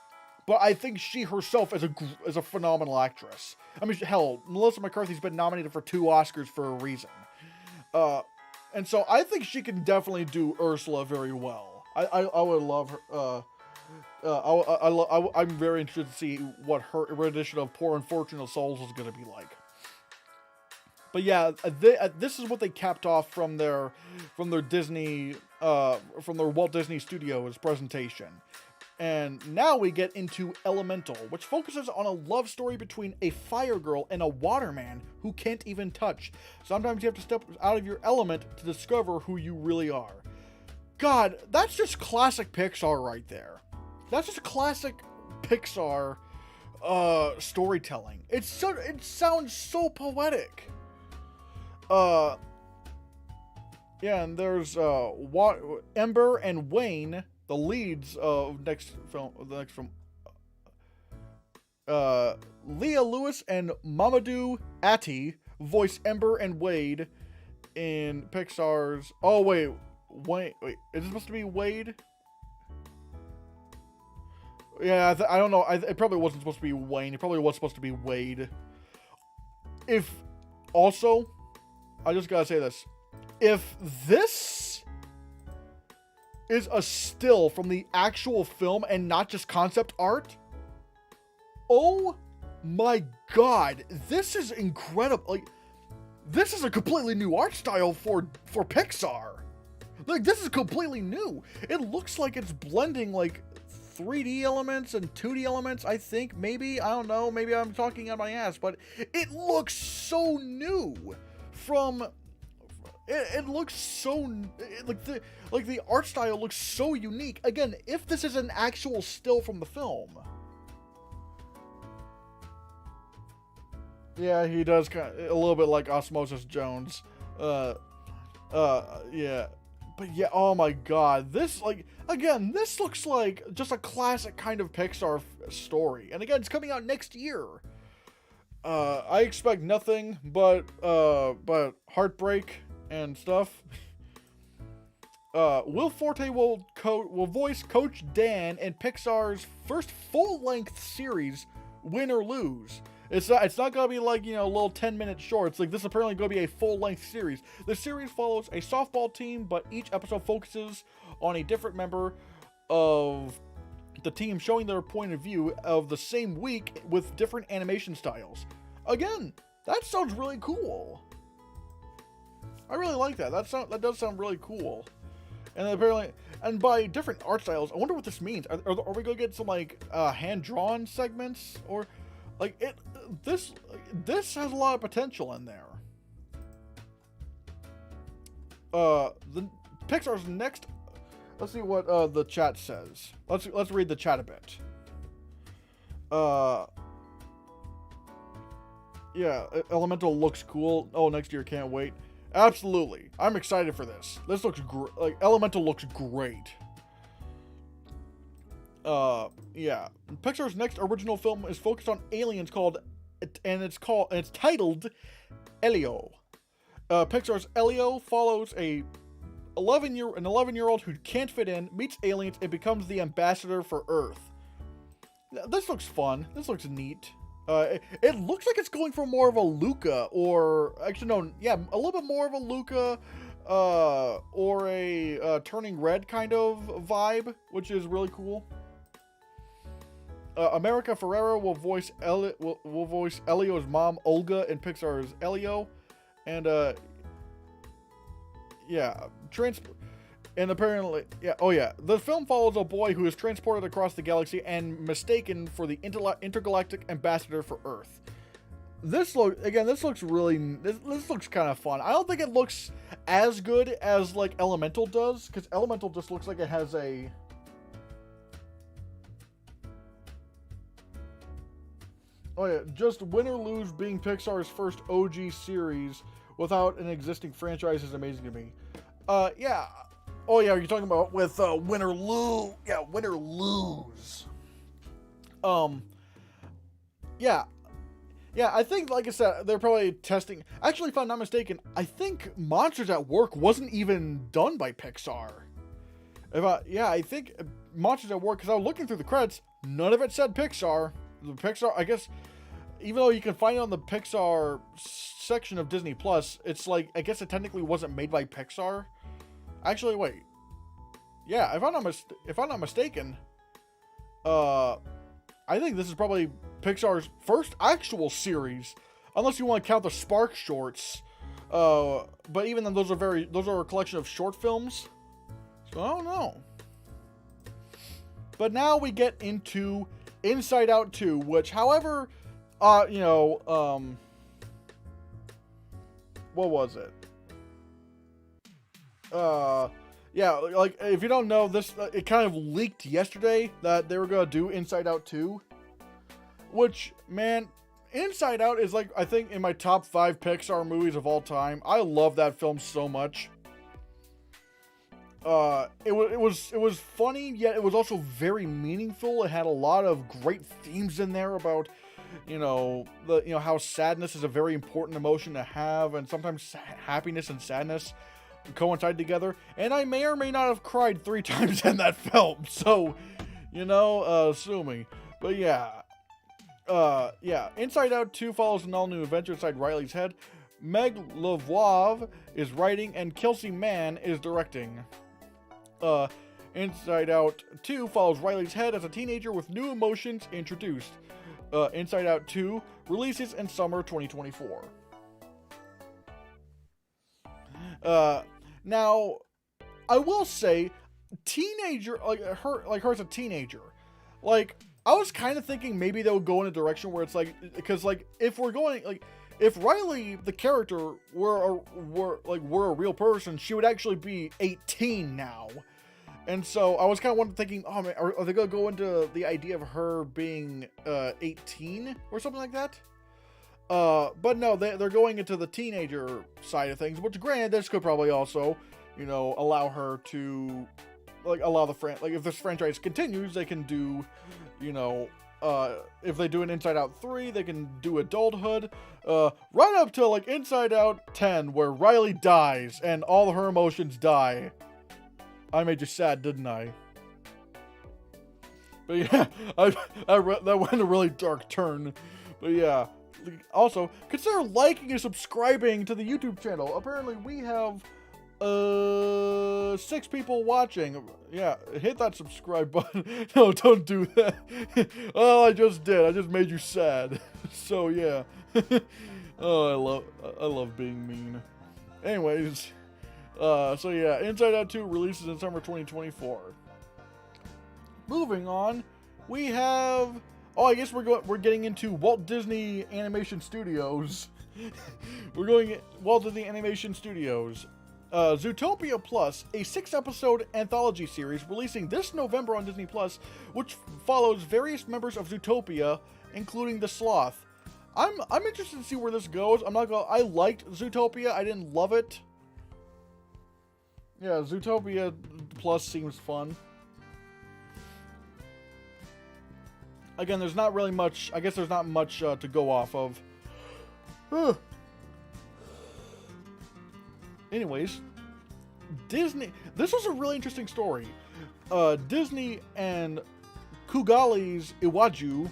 but I think she herself is a phenomenal actress. I mean, hell, Melissa McCarthy's been nominated for 2 Oscars for a reason. And so I think she can definitely do Ursula very well. I would love her. I'm very interested to see what her rendition of Poor Unfortunate Souls is going to be like. But yeah, this is what they capped off from their Disney, from their Walt Disney Studios presentation. And now we get into Elemental, which focuses on a love story between a fire girl and a waterman who can't even touch. Sometimes you have to step out of your element to discover who you really are. God, that's just classic Pixar right there. That's just classic Pixar storytelling. It sounds so poetic. Yeah, and there's Ember and Wayne, the leads of the next film. Leah Lewis and Mamadou Ati voice Ember and Wade in Pixar's. Oh wait, is this supposed to be Wade? Yeah, I don't know. It probably wasn't supposed to be Wayne. It probably was supposed to be Wade. Also, I just gotta say this. If this is a still from the actual film and not just concept art, oh my god, this is incredible. Like, this is a completely new art style for Pixar. Like, this is completely new. It looks like it's blending, like, 3D elements and 2D elements, I think. Maybe, I don't know. Maybe I'm talking out my ass, but it looks so new from... It looks so... Like, the art style looks so unique. Again, if this is an actual still from the film. Yeah, he does kind of, a little bit like Osmosis Jones. Yeah. But yeah, oh my god, this, like, again, this looks like just a classic kind of Pixar story. And again, it's coming out next year. I expect nothing but heartbreak and stuff. Will Forte will voice Coach Dan in Pixar's first full-length series, Win or Lose. It's not gonna be like, you know, little 10-minute shorts. Like, this is apparently gonna be a full-length series. The series follows a softball team, but each episode focuses on a different member of the team, showing their point of view of the same week with different animation styles. Again, that sounds really cool. I really like that. That does sound really cool. And apparently, and by different art styles, I wonder what this means. Are we gonna get some, like, hand-drawn segments, or like this has a lot of potential in there. The Pixar's next. Let's see what the chat says. Let's read the chat a bit. Yeah, Elemental looks cool. Oh, next year, can't wait. Absolutely, I'm excited for this. This looks like Elemental looks great. Yeah. Pixar's next original film is focused on aliens it's titled Elio. Pixar's Elio follows an 11-year-old who can't fit in, meets aliens, and becomes the ambassador for Earth. This looks fun. This looks neat. It looks like it's going for more of a Luca, or actually no, yeah, a little bit more of a Luca, or a Turning Red kind of vibe, which is really cool. America Ferrera will voice Elio's mom, Olga, in Pixar's Elio, and yeah, and apparently, yeah, oh yeah, the film follows a boy who is transported across the galaxy and mistaken for the intergalactic ambassador for Earth. This looks kind of fun. I don't think it looks as good as, like, Elemental does, because Elemental just looks like it has a... Oh yeah, just Win or Lose being Pixar's first OG series without an existing franchise is amazing to me. Yeah. Oh yeah, you're talking about with Win or Lose. Yeah, Win or Lose. Yeah. Yeah, I think, like I said, they're probably testing... Actually, if I'm not mistaken, I think Monsters at Work wasn't even done by Pixar. Yeah, I think Monsters at Work, because I was looking through the credits, none of it said Pixar. The Pixar, I guess, even though you can find it on the Pixar section of Disney Plus, it's like, I guess it technically wasn't made by Pixar. Actually, wait. Yeah, if I'm not mistaken, I think this is probably Pixar's first actual series, unless you want to count the Spark shorts. But even then, those are a collection of short films. So I don't know. But now we get into Inside Out 2, which, however, what was it? Yeah, like, if you don't know, this, it kind of leaked yesterday that they were gonna do Inside Out 2, which, man, Inside Out is, like, I think in my top 5 Pixar movies of all time. I love that film so much. It was funny, yet it was also very meaningful. It had a lot of great themes in there about, how sadness is a very important emotion to have, and sometimes happiness and sadness coincide together. And I may or may not have cried 3 times in that film. So, Assuming. But yeah. Inside Out 2 follows an all-new adventure inside Riley's head. Meg Lavoie is writing and Kelsey Mann is directing. Inside Out 2 follows Riley's head as a teenager with new emotions introduced. Inside Out 2 releases in summer 2024. Now, I will say, teenager, her as a teenager, like, I was kind of thinking maybe they would go in a direction where it's like, because like, if we're going, like, if Riley, the character, were a real person, she would actually be 18 now. And so I was kind of thinking, oh man, are they going to go into the idea of her being 18 or something like that? But no, they're going into the teenager side of things, which granted, this could probably also, allow her to, like, allow the if this franchise continues, they can do, if they do an Inside Out 3, they can do adulthood, right up to, like, Inside Out 10, where Riley dies, and all her emotions die. I made you sad, didn't I? But yeah, that went a really dark turn. But yeah, also, consider liking and subscribing to the YouTube channel. Apparently, we have 6 people watching. Yeah, hit that subscribe button. No, don't do that. Oh, I just did. I just made you sad. So yeah. Oh, I love being mean. Anyways, so yeah, Inside Out 2 releases in summer 2024. Moving on, we have. Oh, I guess we're getting into Walt Disney Animation Studios. We're going Walt Disney Animation Studios. Zootopia Plus, a 6-episode anthology series releasing this November on Disney Plus, which follows various members of Zootopia, including the sloth. I'm interested to see where this goes. I liked Zootopia. I didn't love it. Yeah, Zootopia Plus seems fun. Again, there's not really much. I guess there's not much to go off of. Anyways, Disney. This was a really interesting story. Disney and Kugali's Iwaju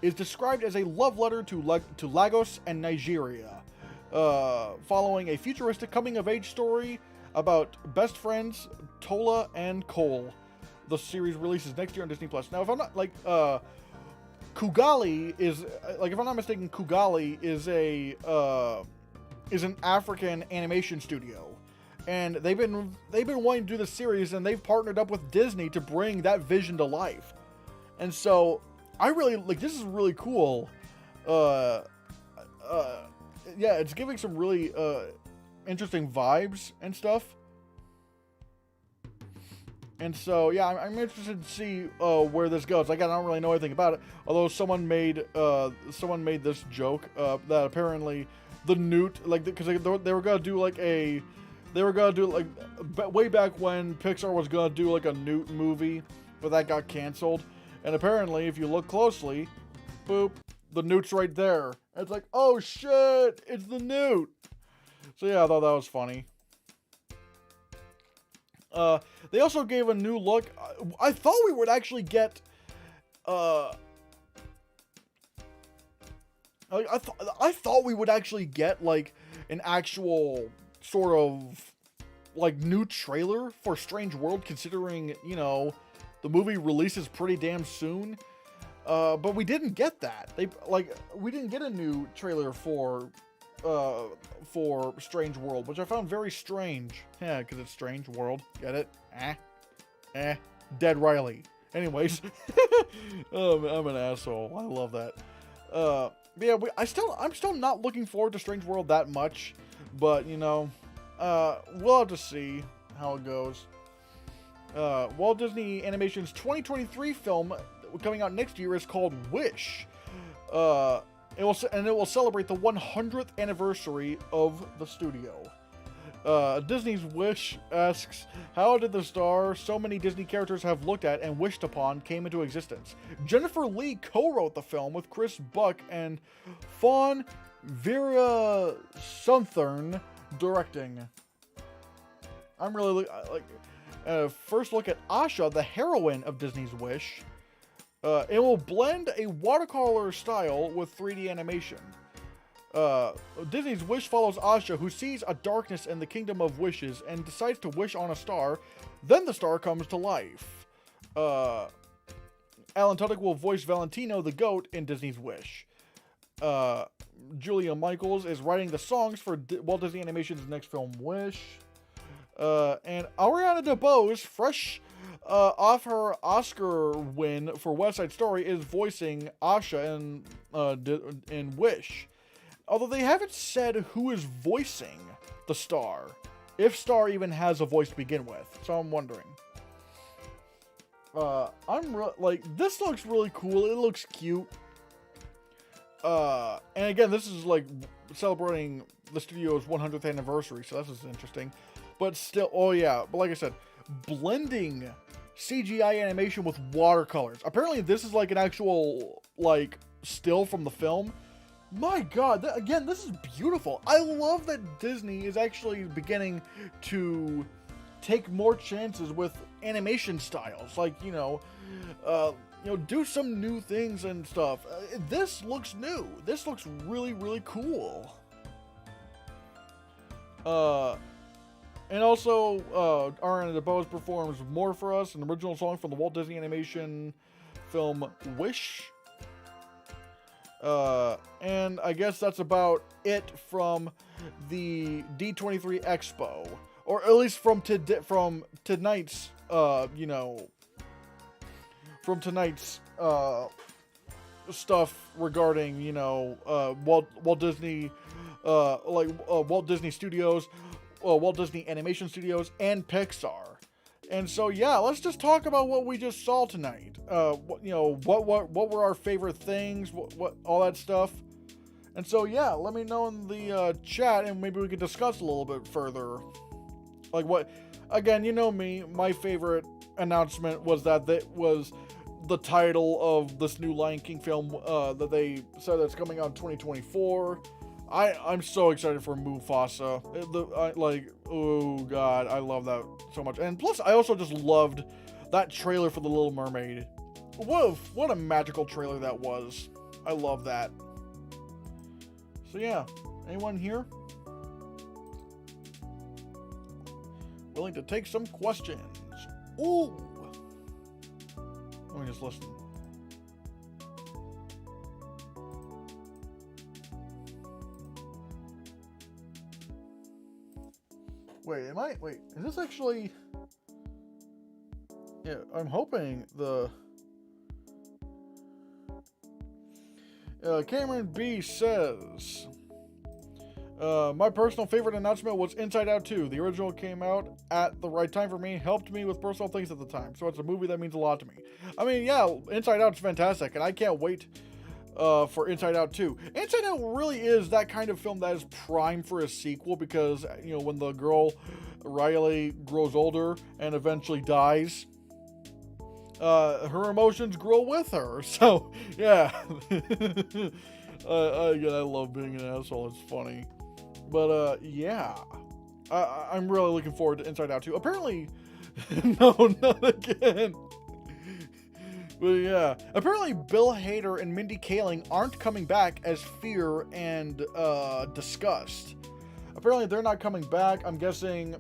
is described as a love letter to Lagos and Nigeria, following a futuristic coming-of-age story about best friends Tola and Cole. The series releases next year on Disney Plus. Now, if I'm not Kugali is if I'm not mistaken, Kugali is an African animation studio, and they've been wanting to do this series, and they've partnered up with Disney to bring that vision to life. And so I really this is really cool. Yeah, it's giving some really interesting vibes and stuff. And so, yeah, I'm interested to see where this goes. Like, I don't really know anything about it. Although someone made this joke that apparently the Newt, because they were gonna do way back when Pixar was gonna do like a Newt movie, but that got canceled. And apparently, if you look closely, boop, the Newt's right there. And it's like, oh shit, it's the Newt. So yeah, I thought that was funny. They also gave a new look. I thought we would actually get, I thought we would actually get like an actual sort of like new trailer for Strange World, considering, the movie releases pretty damn soon. But we didn't get that. We didn't get a new trailer for Strange World, which I found very strange. Yeah, because it's Strange World. Get it? Dead Riley. Anyways, I'm an asshole. I love that. Yeah, I'm still not looking forward to Strange World that much, but we'll have to see how it goes. Walt Disney Animation's 2023 film coming out next year is called Wish. It will celebrate the 100th anniversary of the studio. Disney's Wish asks, how did the star so many Disney characters have looked at and wished upon came into existence? Jennifer Lee co-wrote the film with Chris Buck and Fawn Veerasunthorn directing. I'm really First look at Asha, the heroine of Disney's Wish. It will blend a watercolor style with 3D animation. Disney's Wish follows Asha, who sees a darkness in the Kingdom of Wishes and decides to wish on a star. Then the star comes to life. Alan Tudyk will voice Valentino the goat in Disney's Wish. Julia Michaels is writing the songs for Walt Disney Animation's next film, Wish. And Ariana DeBose, fresh off her Oscar win for West Side Story, is voicing Asha in Wish. Although they haven't said who is voicing the star, if Star even has a voice to begin with. So I'm wondering. This looks really cool. It looks cute. And again, this is like celebrating the studio's 100th anniversary, so this is interesting. But still, oh yeah, but like I said, blending CGI animation with watercolors. Apparently this is like an actual, like, still from the film. My god, again, this is beautiful. I love that Disney is actually beginning to take more chances with animation styles. Like, do some new things and stuff. This looks new. This looks really, really cool. And also, Ariana DeBose performs More For Us, an original song from the Walt Disney Animation film Wish. And I guess that's about it from the D23 Expo. Or at least from tonight's, stuff regarding, Walt Disney, Walt Disney Studios, Walt Disney Animation Studios, and Pixar. And so, yeah, let's just talk about what we just saw tonight. What were our favorite things, what all that stuff. And so, yeah, let me know in the chat, and maybe we can discuss a little bit further. Like what, again, you know me, my favorite announcement was that was the title of this new Lion King film that they said that's coming out in 2024. I'm so excited for Mufasa. Oh god, I love that so much. And plus, I also just loved that trailer for The Little Mermaid. What a magical trailer that was. I love that. So yeah, anyone here willing to take some questions? Ooh! Let me just listen. Wait, is this actually... Yeah, I'm hoping the... Cameron B says... my personal favorite announcement was Inside Out 2. The original came out at the right time for me, helped me with personal things at the time. So it's a movie that means a lot to me. I mean, yeah, Inside Out's fantastic, and I can't wait for Inside Out 2. Inside Out really is that kind of film that is prime for a sequel because, when the girl, Riley, grows older and eventually dies, her emotions grow with her. So, yeah. I love being an asshole. It's funny. But, yeah. I'm really looking forward to Inside Out 2. Apparently, no, not again. But yeah, apparently Bill Hader and Mindy Kaling aren't coming back as Fear and Disgust. Apparently they're not coming back. I'm guessing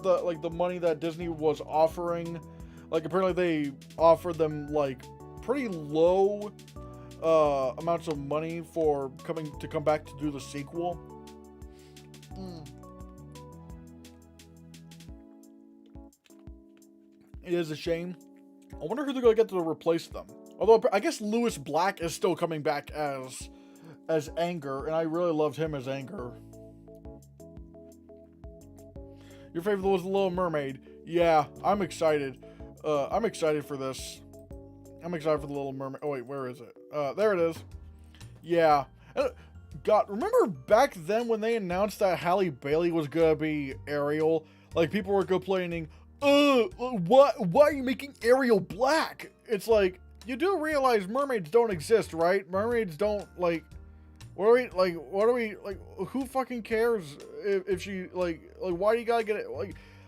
the money that Disney was offering, apparently they offered them pretty low amounts of money for come back to do the sequel. It is a shame. I wonder who they're going to get to replace them. Although, I guess Lewis Black is still coming back as Anger, and I really loved him as Anger. Your favorite was The Little Mermaid. Yeah, I'm excited. I'm excited for this. I'm excited for The Little Mermaid. Oh, wait, where is it? There it is. Yeah. God, remember back then when they announced that Halle Bailey was going to be Ariel? People were complaining, why are you making Ariel black? It's you do realize mermaids don't exist, right? Mermaids don't, who fucking cares if she, why do you gotta get it?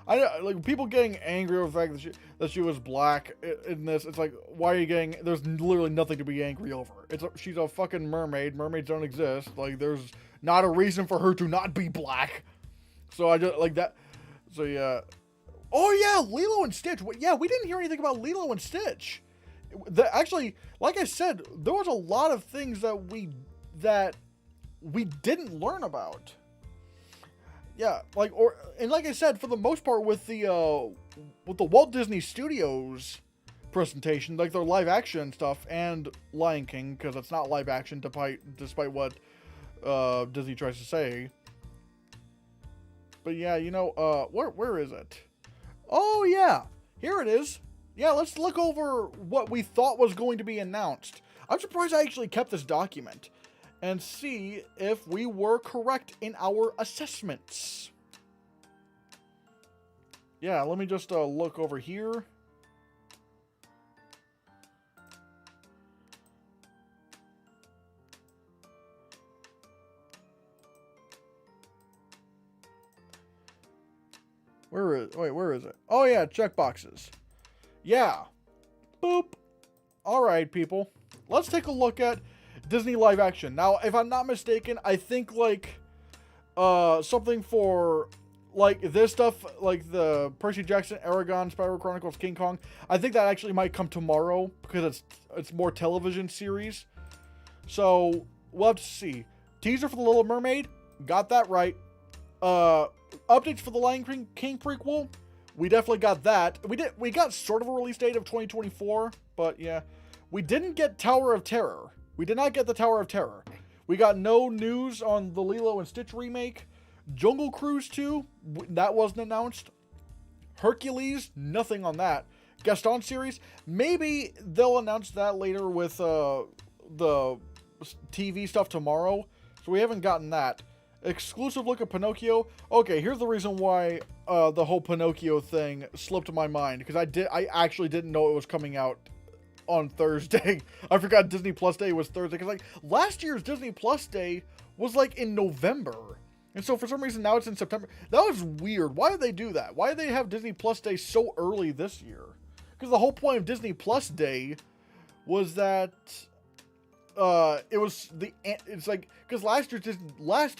like people getting angry over the fact that she was black in this. It's like, why are you getting? There's literally nothing to be angry over. She's a fucking mermaid. Mermaids don't exist. Like, there's not a reason for her to not be black. So I just like that. So yeah. Oh yeah, Lilo and Stitch. Yeah, we didn't hear anything about Lilo and Stitch. Actually, like I said, there was a lot of things that we didn't learn about. Yeah, like I said, for the most part, with the Walt Disney Studios presentation, like their live action stuff, and Lion King, because it's not live action, despite what Disney tries to say. But yeah, you know, where is it? Oh yeah, here it is. Yeah, let's look over what we thought was going to be announced. I'm surprised I actually kept this document and see if we were correct in our assessments. Yeah, let me just look over here. Where is it? Oh yeah, checkboxes. Yeah. Boop. Alright, people. Let's take a look at Disney live action. Now, if I'm not mistaken, I think like something for like this stuff, like the Percy Jackson, Aragon, Spyro Chronicles, King Kong, I think that actually might come tomorrow because it's more television series. So we'll have to see. Teaser for the Little Mermaid, got that right. Updates for the Lion King prequel, we definitely got that. We got sort of a release date of 2024, but yeah. We didn't get Tower of Terror. We did not get the Tower of Terror. We got no news on the Lilo and Stitch remake. Jungle Cruise 2, that wasn't announced. Hercules, nothing on that. Gaston series, maybe they'll announce that later with the TV stuff tomorrow. So we haven't gotten that. Exclusive look at Pinocchio. Okay, here's the reason why the whole Pinocchio thing slipped my mind, because I actually didn't know it was coming out on Thursday. I forgot Disney Plus Day was Thursday, because like last year's Disney Plus Day was like in November, and so for some reason now it's in September. That was weird. Why did they do that? Why did they have Disney Plus Day so early this year? Because the whole point of Disney Plus Day was that it's like, because last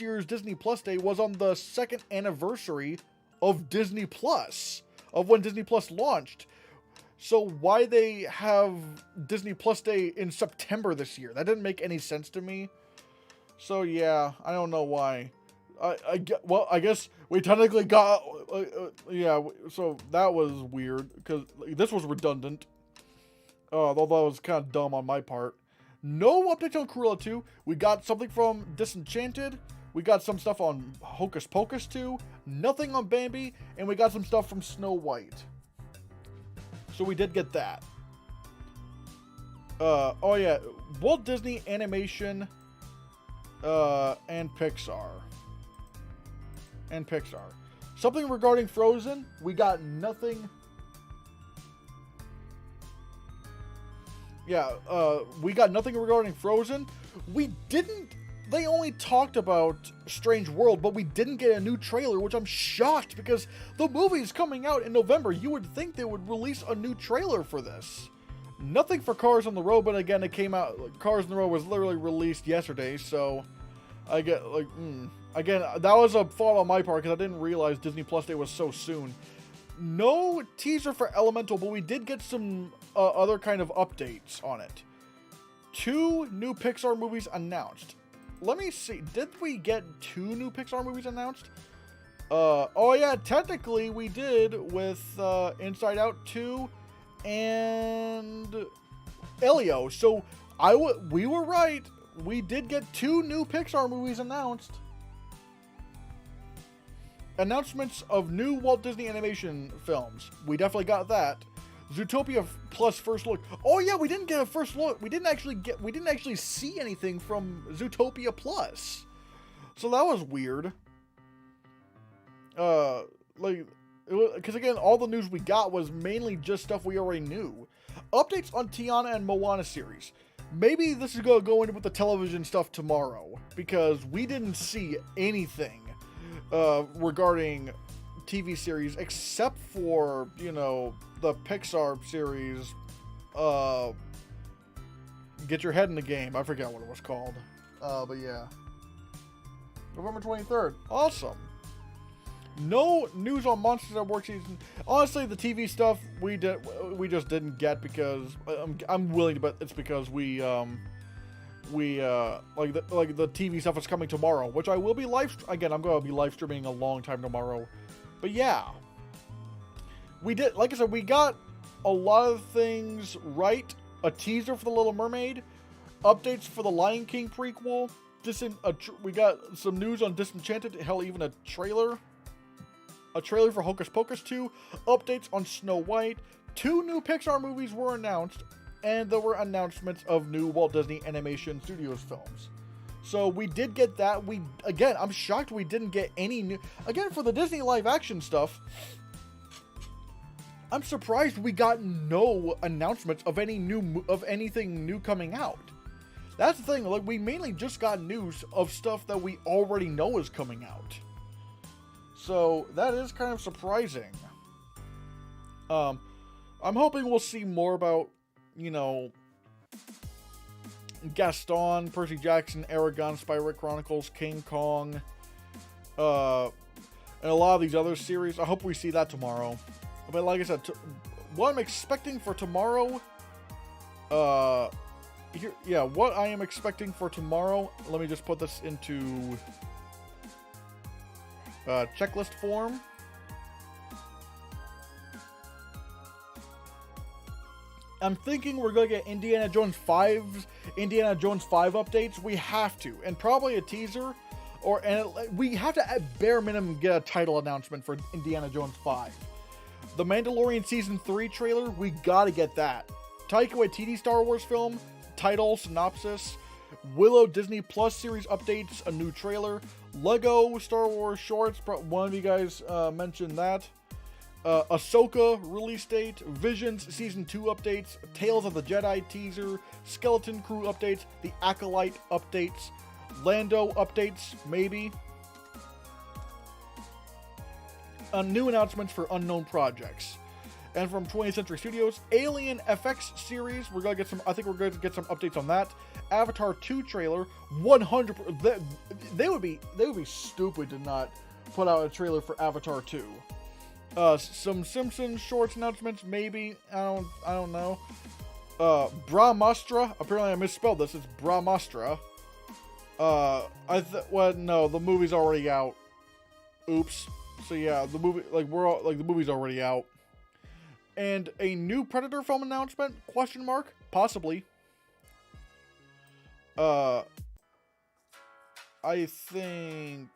year's Disney Plus Day was on the 2nd anniversary of Disney Plus, of when Disney Plus launched. So why they have Disney Plus Day in September this year? That didn't make any sense to me. So yeah, I don't know why. I guess we technically got yeah. So that was weird because this was redundant. Although that was kind of dumb on my part. No updates on Cruella 2. We got something from Disenchanted. We got some stuff on Hocus Pocus 2. Nothing on Bambi. And we got some stuff from Snow White. So we did get that. Oh yeah. Walt Disney Animation and Pixar. Something regarding Frozen. We got nothing. Yeah, we got nothing regarding Frozen. They only talked about Strange World, but we didn't get a new trailer, which I'm shocked because the movie's coming out in November. You would think they would release a new trailer for this. Nothing for Cars on the Road, but again, it came out, Cars on the Road was literally released yesterday, so I get, like, Again, that was a fault on my part because I didn't realize Disney Plus Day was so soon. No teaser for Elemental, but we did get some other kind of updates on it. 2 new Pixar movies announced. Let me see. Did we get 2 new Pixar movies announced? Oh yeah, technically we did with Inside Out 2 and Elio. So we were right. We did get 2 new Pixar movies announced. Announcements of new Walt Disney Animation films. We definitely got that. Zootopia Plus first look. Oh yeah, we didn't get a first look. We didn't actually see anything from Zootopia Plus. So that was weird. Because again, all the news we got was mainly just stuff we already knew. Updates on Tiana and Moana series. Maybe this is going to go into with the television stuff tomorrow, because we didn't see anything regarding TV series, except for, you know, the Pixar series, Get Your Head in the Game. I forget what it was called. But yeah. November 23rd. Awesome. No news on Monsters at Work season. Honestly, the TV stuff we just didn't get because I'm willing to bet it's because like the TV stuff is coming tomorrow, which I will be again. I'm going to be live streaming a long time tomorrow. But yeah, we did. Like I said, we got a lot of things right. A teaser for the Little Mermaid, updates for the Lion King prequel. We got some news on Disenchanted. Hell, even a trailer. A trailer for Hocus Pocus 2, updates on Snow White, 2 new Pixar movies were announced, and there were announcements of new Walt Disney Animation Studios films. So we did get that. Again, I'm shocked we didn't get any new... Again, for the Disney live action stuff, I'm surprised we got no announcements of anything new coming out. That's the thing, like, we mainly just got news of stuff that we already know is coming out. So, that is kind of surprising. I'm hoping we'll see more about, you know, Gaston, Percy Jackson, Aragon, Spyro Chronicles, King Kong, and a lot of these other series. I hope we see that tomorrow. But like I said, what I'm expecting for tomorrow, what I am expecting for tomorrow, let me just put this into... checklist form. I'm thinking we're gonna get Indiana Jones 5 updates. We have to, and probably a teaser, we have to at bare minimum get a title announcement for Indiana Jones 5. The Mandalorian Season 3 trailer, we gotta get that. Taika Waititi Star Wars film, title, synopsis. Willow Disney Plus series updates, a new trailer. Lego Star Wars shorts, one of you guys mentioned that. Ahsoka release date, Visions Season 2 updates, Tales of the Jedi teaser, Skeleton Crew updates, The Acolyte updates, Lando updates, maybe. New announcements for unknown projects. And from 20th Century Studios, Alien FX series, I think we're going to get some updates on that. Avatar 2 trailer, 100%. They would be stupid to not put out a trailer for Avatar 2. Some Simpsons shorts announcements, maybe. I don't know. Brahmastra. Apparently I misspelled this. It's Brahmastra. No, the movie's already out. Oops. So yeah, the movie, the movie's already out. And a new Predator film announcement? Question mark? Possibly. I think...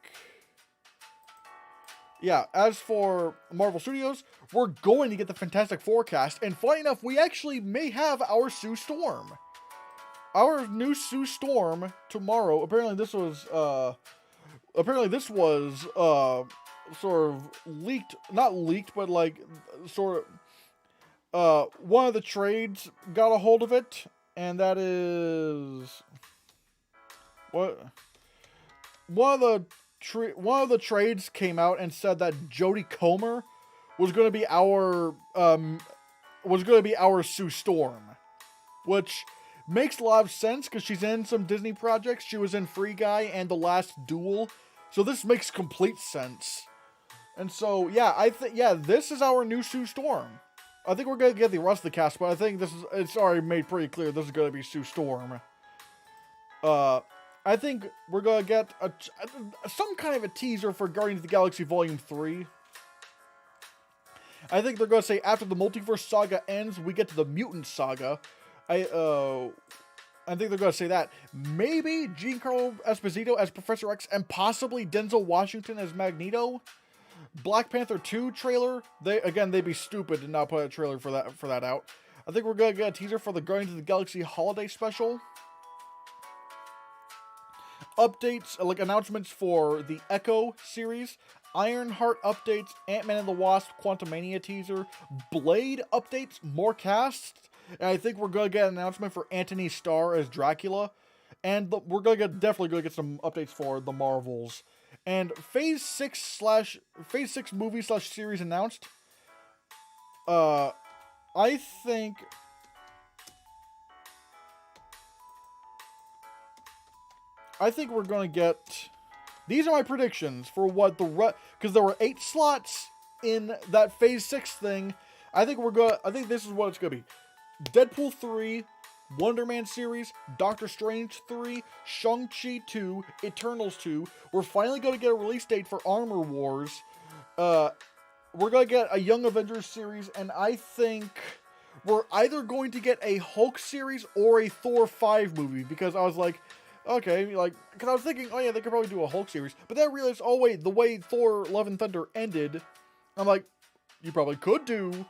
Yeah, as for Marvel Studios, we're going to get the Fantastic Four cast, and funny enough, we actually may have our Sue Storm. Our new Sue Storm tomorrow. Apparently this was sort of leaked, not leaked, but like sort of one of the trades got a hold of it, and that is what one of the trades came out and said that Jodie Comer was going to be our Sue Storm, which makes a lot of sense because she's in some Disney projects. She was in Free Guy and The Last Duel, so this makes complete sense. And so yeah, this is our new Sue Storm. I think we're gonna get the rest of the cast, but I think it's already made pretty clear this is gonna be Sue Storm. I think we're gonna get some kind of a teaser for Guardians of the Galaxy Volume 3. I think they're gonna say after the multiverse saga ends, we get to the mutant saga. I think they're gonna say that. Maybe Giancarlo Esposito as Professor X and possibly Denzel Washington as Magneto. Black Panther 2 trailer. They'd be stupid to not put a trailer for that out. I think we're gonna get a teaser for the Guardians of the Galaxy holiday special. Updates, like announcements for the Echo series, Ironheart updates, Ant-Man and the Wasp Quantumania teaser, Blade updates, more casts, and I think we're gonna get an announcement for Anthony Starr as Dracula, and we're definitely gonna get some updates for the Marvels. And Phase 6 movie / series announced. I think we're gonna get. These are my predictions for what because there were 8 slots in that Phase 6 thing. I think this is what it's gonna be: Deadpool 3, Wonder Man series, Doctor Strange 3, Shang-Chi 2, Eternals 2. We're finally gonna get a release date for Armor Wars. We're gonna get a Young Avengers series, and I think we're either going to get a Hulk series or a Thor 5 movie, because I was like, okay, like, because I was thinking, oh yeah, they could probably do a Hulk series, but then I realized, oh wait, the way Thor Love and Thunder ended, I'm like, you probably could do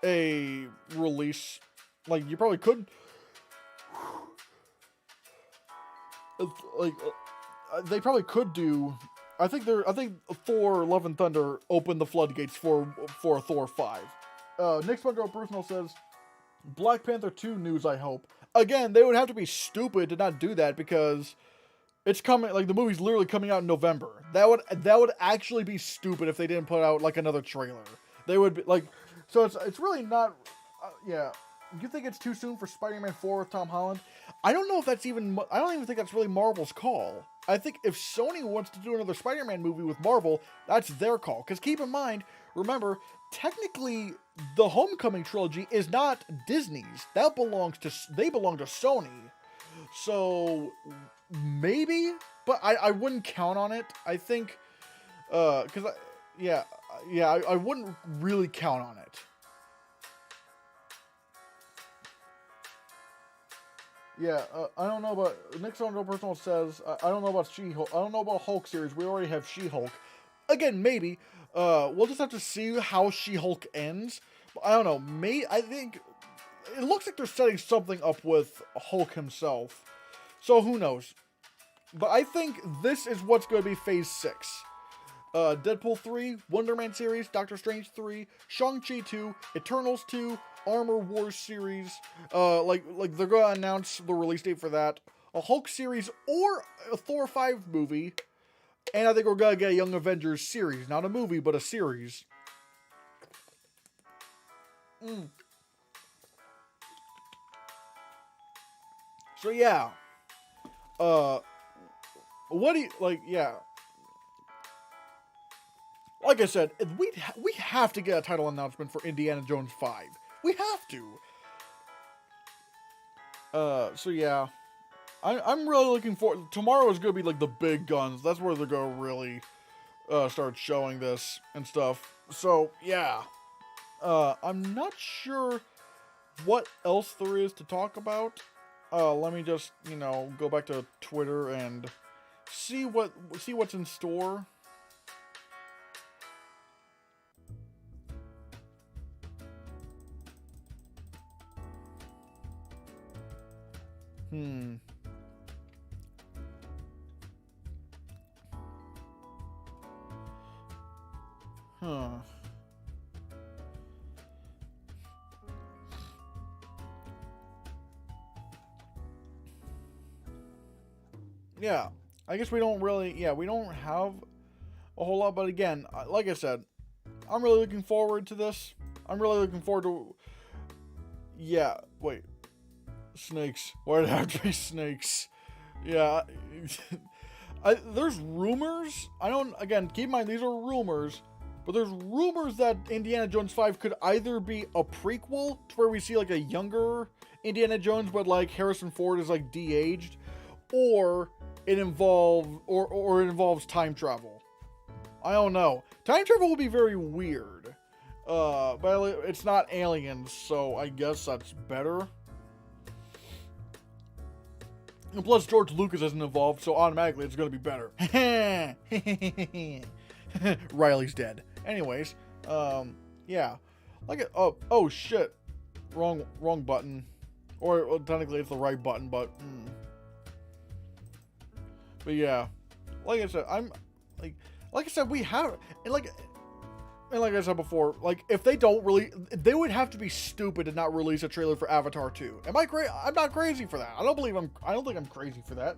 a release, like, you probably could, like, they probably could do, I think Thor Love and Thunder opened the floodgates for Thor 5. Nick SpongeBob Personal says, Black Panther 2 news, I hope. Again, they would have to be stupid to not do that, because it's coming, like, the movie's literally coming out in November. That would actually be stupid if they didn't put out, like, another trailer. They would be, like, so it's really not, yeah. You think it's too soon for Spider-Man 4 with Tom Holland? I don't know if that's even, I don't even think that's really Marvel's call. I think if Sony wants to do another Spider-Man movie with Marvel, that's their call. Because keep in mind, remember, technically, the Homecoming trilogy is not Disney's. They belong to Sony. So, maybe? But I wouldn't count on it. I think, because, I wouldn't really count on it. Yeah, I don't know about, Nick Sandro Personal says, I don't know about She-Hulk, I don't know about Hulk series, we already have She-Hulk. Again, maybe, we'll just have to see how She-Hulk ends, but I don't know, I think, it looks like they're setting something up with Hulk himself, so who knows. But I think this is what's going to be Phase 6. Deadpool 3, Wonder Man series, Doctor Strange 3, Shang-Chi 2, Eternals 2, Armor Wars series, like they're gonna announce the release date for that, a Hulk series or a Thor 5 movie, and I think we're gonna get a Young Avengers series, not a movie, but a series. So yeah, what do you, like, yeah. Like I said, we have to get a title announcement for Indiana Jones 5. We have to. So yeah, I'm really looking forward. Tomorrow is gonna be like the big guns. That's where they're gonna really start showing this and stuff. So yeah, I'm not sure what else there is to talk about. Let me just go back to Twitter and see what's in store. Yeah, I guess we don't have a whole lot, but again, like I said, I'm really looking forward to this. I'm really looking forward to, yeah, wait, snakes. Why did it have to be snakes? Yeah, there's rumors, again, keep in mind, these are rumors, but there's rumors that Indiana Jones 5 could either be a prequel, to where we see, like, a younger Indiana Jones, but, like, Harrison Ford is, like, de-aged, or it involves time travel. I don't know. Time travel will be very weird. But it's not aliens, so I guess that's better. And plus, George Lucas isn't involved, so automatically it's gonna be better. Riley's dead. Anyways, yeah. Oh shit. Wrong button. Or, well, technically it's the right button, but... But yeah, like I said, we have, and like I said before, like, if they they would have to be stupid to not release a trailer for Avatar 2. Am I crazy? I'm not crazy for that. I don't think I'm crazy for that.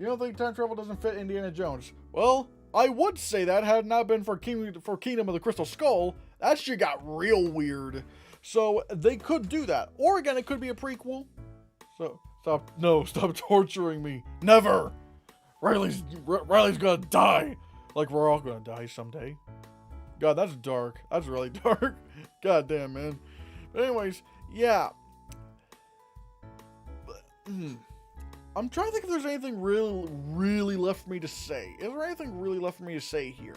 You don't think time travel doesn't fit Indiana Jones? Well, I would say that had it not been for Kingdom of the Crystal Skull. That shit got real weird. So they could do that. Or again, it could be a prequel. So stop torturing me. Never. Riley's gonna die. Like we're all gonna die someday. God, that's dark. That's really dark. God damn, man. But anyways, yeah. I'm trying to think if there's anything really left for me to say. Is there anything really left for me to say here?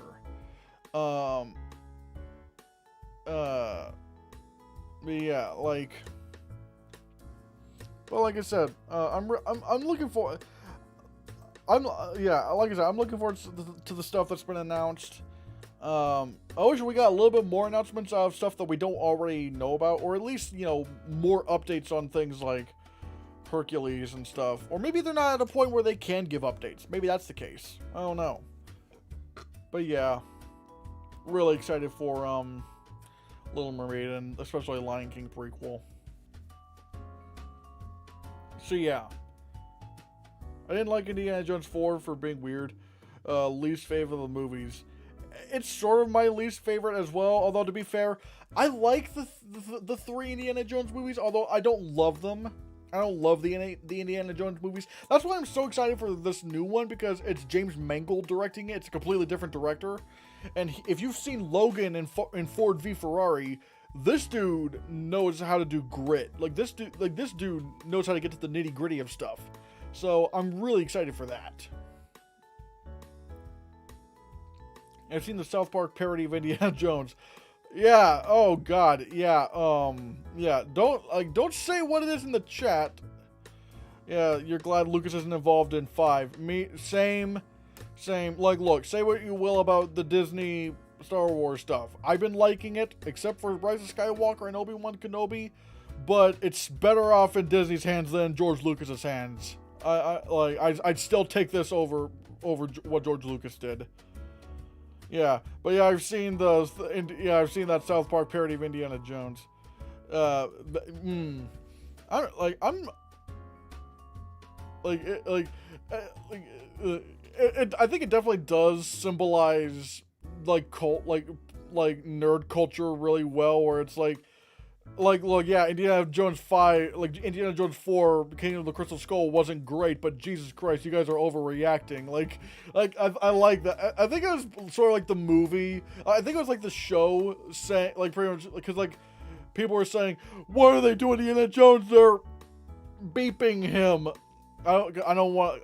Yeah, like, well, like I said, I'm looking for, like I said, I'm looking forward to the stuff that's been announced. I wish we got a little bit more announcements of stuff that we don't already know about, or at least, you know, more updates on things like Hercules and stuff. Or maybe they're not at a point where they can give updates. Maybe that's the case. I don't know. But yeah, really excited for Little Mermaid and especially Lion King prequel. So yeah, I didn't like Indiana Jones 4 for being weird. Least favorite of the movies. It's sort of my least favorite as well, although to be fair, I like the three Indiana Jones movies, although I don't love them. I don't love the Indiana Jones movies. That's why I'm so excited for this new one, because it's James Mangold directing it. It's a completely different director. And if you've seen Logan in Ford v Ferrari, this dude knows how to do grit. Like this dude knows how to get to the nitty-gritty of stuff. So I'm really excited for that. I've seen the South Park parody of Indiana Jones. Yeah, oh god, yeah, yeah, don't say what it is in the chat. Yeah, you're glad Lucas isn't involved in 5. Me, same, like, look, say what you will about the Disney Star Wars stuff. I've been liking it, except for Rise of Skywalker and Obi-Wan Kenobi, but it's better off in Disney's hands than George Lucas's hands. I'd still take this over what George Lucas did. Yeah, but yeah, I've seen that South Park parody of Indiana Jones. I think it definitely does symbolize like nerd culture really well, where it's like look, yeah, Indiana Jones 5, like Indiana Jones 4, Kingdom of the Crystal Skull wasn't great, but Jesus Christ, you guys are overreacting. Like I like that. I think it was sort of like the movie. I think it was like the show saying, like, pretty much, because like people were saying, what are they doing to Indiana Jones? They're beeping him. I don't want.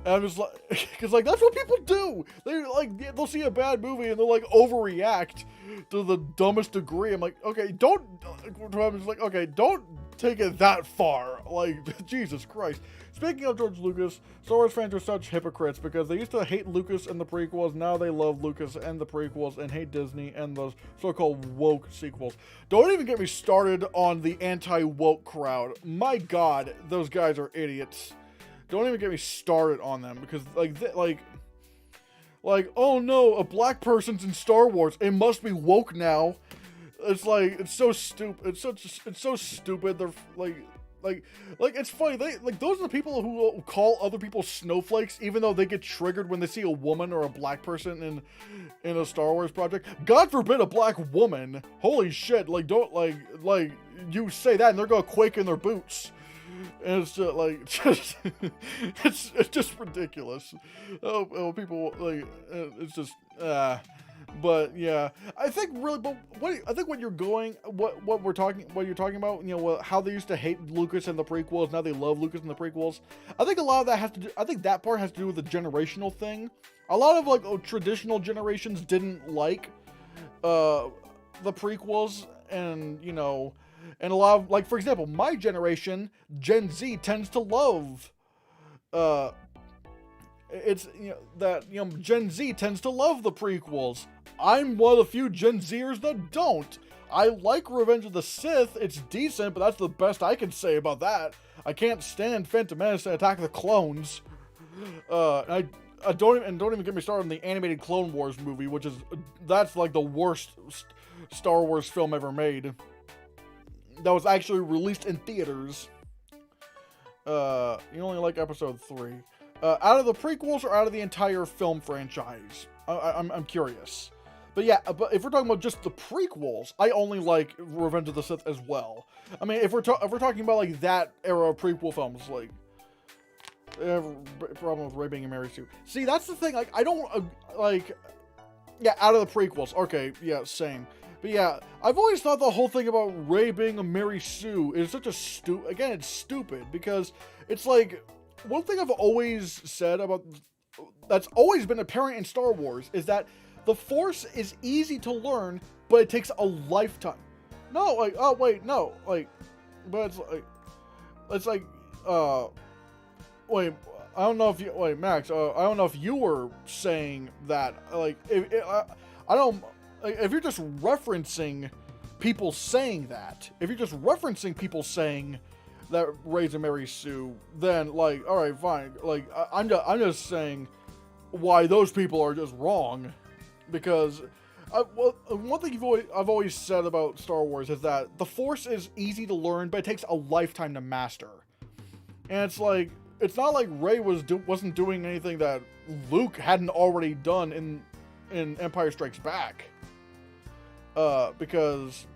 I'm just like, because like that's what people do. They'll see a bad movie and they'll like overreact to the dumbest degree. I'm like, okay, don't. I'm just like, okay, don't take it that far. Like, Jesus Christ. Speaking of George Lucas, Star Wars fans are such hypocrites because they used to hate Lucas and the prequels. Now they love Lucas and the prequels and hate Disney and the so-called woke sequels. Don't even get me started on the anti-woke crowd. My God, those guys are idiots. Don't even get me started on them, because like, oh no, a black person's in Star Wars, it must be woke now. It's like, it's so stupid. It's so stupid. They're like it's funny. Those are the people who call other people snowflakes, even though they get triggered when they see a woman or a black person in a Star Wars project. God forbid a black woman. Holy shit! Like, don't like you say that and they're gonna quake in their boots. And it's just like, it's just ridiculous. Oh, people like, it's just, but yeah, I think really, but what you're talking about, you know, how they used to hate Lucas and the prequels, now they love Lucas and the prequels. I think a lot of that has to do, I think that part has to do with the generational thing. A lot of like traditional generations didn't like, the prequels, and you know. And a lot of, like, for example, my generation, Gen Z, tends to love, Gen Z tends to love the prequels. I'm one of the few Gen Zers that don't. I like Revenge of the Sith. It's decent, but that's the best I can say about that. I can't stand Phantom Menace and Attack of the Clones. I don't even get me started on the animated Clone Wars movie, that's like the worst Star Wars film ever made. That was actually released in theaters. You only like episode 3. Out of the prequels or out of the entire film franchise? I'm curious. But yeah, but if we're talking about just the prequels, I only like Revenge of the Sith as well. I mean, if we're talking about like that era of prequel films, like problem with Rey being a Mary Sue. See, that's the thing. Like, I don't like. Yeah, out of the prequels. Okay, yeah, same. But yeah, I've always thought the whole thing about Rey being a Mary Sue is such a again, it's stupid because it's like one thing I've always said about that's always been apparent in Star Wars is that the Force is easy to learn, but it takes a lifetime. No, like, oh wait, no, like, but it's like, wait, I don't know if you, wait, Max, I don't know if you were saying that, like, I don't, like, if you're just referencing people saying that, that Rey's a Mary Sue, then, like, alright, fine, like, I'm just saying why those people are just wrong, because, one thing I've always said about Star Wars is that the Force is easy to learn, but it takes a lifetime to master, and it's like, it's not like Rey wasn't doing anything that Luke hadn't already done in Empire Strikes Back. Because...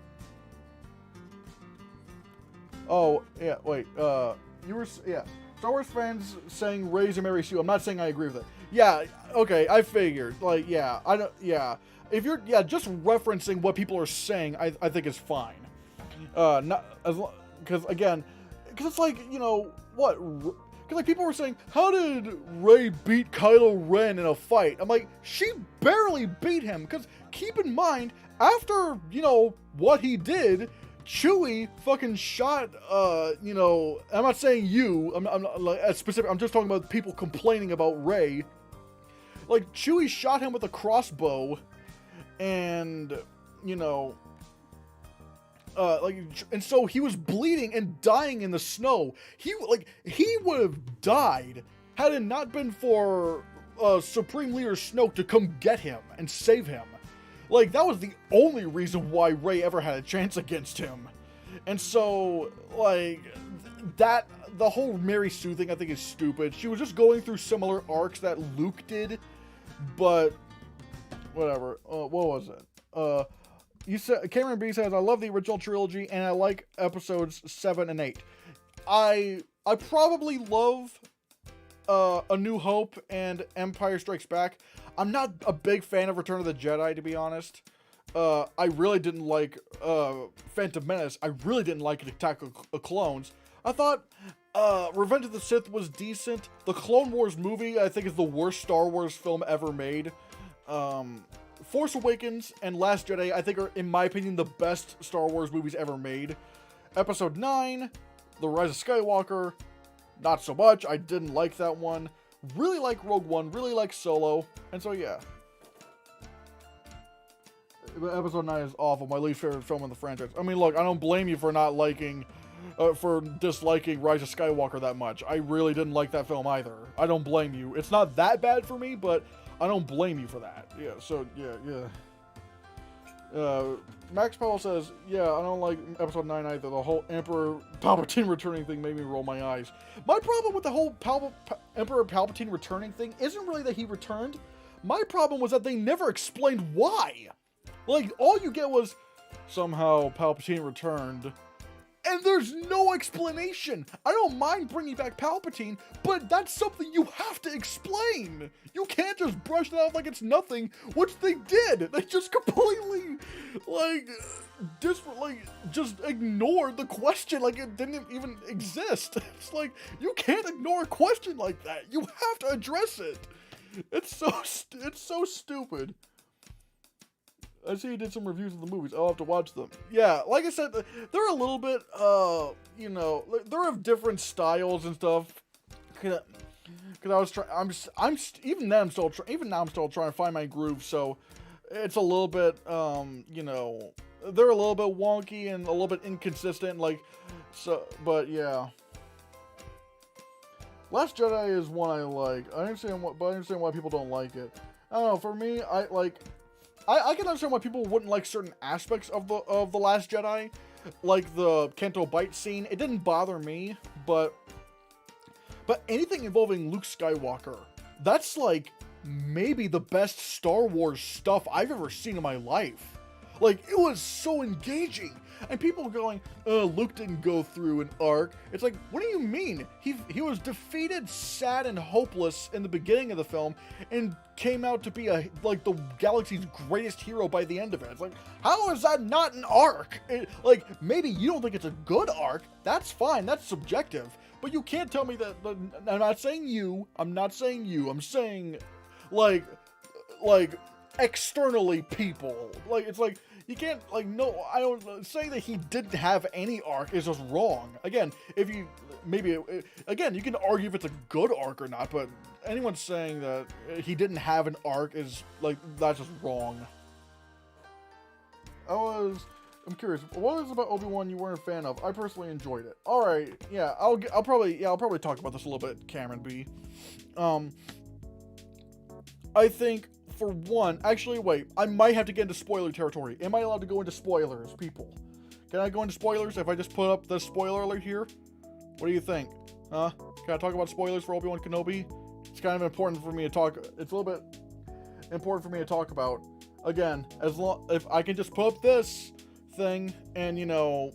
Oh, yeah, wait, you were... Yeah, Star Wars fans saying Rey's a Mary Sue. I'm not saying I agree with it. Yeah, okay, I figured. Like, yeah, I don't... Yeah. If you're... Yeah, just referencing what people are saying, I think is fine. Not... Because, again... Because it's like, you know, what... Because, like, people were saying, how did Rey beat Kylo Ren in a fight? I'm like, she barely beat him. Because, keep in mind, after, you know, what he did, Chewie fucking shot, you know, I'm not saying you, I'm not, like, as specific, I'm just talking about people complaining about Rey. Like, Chewie shot him with a crossbow, and, you know... and so he was bleeding and dying in the snow. He would have died had it not been for Supreme Leader Snoke to come get him and save him. Like, that was the only reason why Rey ever had a chance against him. And so, like, the whole Mary Sue thing I think is stupid. She was just going through similar arcs that Luke did, but whatever. What was it? You said, Cameron B says, I love the original trilogy and I like episodes 7 and 8. I probably love A New Hope and Empire Strikes Back. I'm not a big fan of Return of the Jedi, to be honest. I really didn't like Phantom Menace. I really didn't like Attack of Clones. I thought Revenge of the Sith was decent. The Clone Wars movie, I think, is the worst Star Wars film ever made. Force Awakens and Last Jedi, I think, are, in my opinion, the best Star Wars movies ever made. Episode 9, The Rise of Skywalker, not so much. I didn't like that one. Really like Rogue One, really like Solo, and so yeah. Episode 9 is awful, my least favorite film in the franchise. I mean, look, I don't blame you for not liking, for disliking Rise of Skywalker that much. I really didn't like that film either. I don't blame you. It's not that bad for me, but I don't blame you for that. Yeah, so, yeah. Max Powell says, yeah, I don't like episode 9 either. The whole Emperor Palpatine returning thing made me roll my eyes. My problem with the whole Emperor Palpatine returning thing isn't really that he returned. My problem was that they never explained why. Like, all you get was, somehow Palpatine returned. And there's no explanation. I don't mind bringing back Palpatine, but that's something you have to explain. You can't just brush it off like it's nothing, which they did. They just completely, just ignored the question like it didn't even exist. It's like, you can't ignore a question like that. You have to address it. It's so stupid. I see you did some reviews of the movies. I'll have to watch them. Yeah, like I said, they're a little bit, you know, they're of different styles and stuff. Cause I was trying, even now I'm still trying to find my groove. So it's a little bit, you know, they're a little bit wonky and a little bit inconsistent. Like, so, but yeah. Last Jedi is one I like. I understand why people don't like it. I don't know. For me, I can understand why people wouldn't like certain aspects of the Last Jedi, like the Canto Bight scene. It didn't bother me, but But anything involving Luke Skywalker, that's like maybe the best Star Wars stuff I've ever seen in my life. Like, it was so engaging. And people going, Luke didn't go through an arc. It's like, what do you mean? He was defeated, sad, and hopeless in the beginning of the film, and came out to be like the galaxy's greatest hero by the end of it. It's like, how is that not an arc? Like, maybe you don't think it's a good arc. That's fine. That's subjective. But you can't tell me that. I'm not saying you. I'm saying, like externally people. Like, it's like, you can't, like, no, I don't, saying that he didn't have any arc is just wrong. Again, if you, maybe, again, you can argue if it's a good arc or not, but anyone saying that he didn't have an arc is, like, that's just wrong. I'm curious, what is it about Obi-Wan you weren't a fan of? I personally enjoyed it. Alright, yeah, I'll probably talk about this a little bit, Cameron B. I think, for one, actually, wait, I might have to get into spoiler territory. Am I allowed to go into spoilers, people? Can I go into spoilers if I just put up the spoiler alert here? What do you think? Huh? Can I talk about spoilers for Obi-Wan Kenobi? It's kind of important for me to talk, it's a little bit important for me to talk about. Again, if I can just put up this thing, and, you know,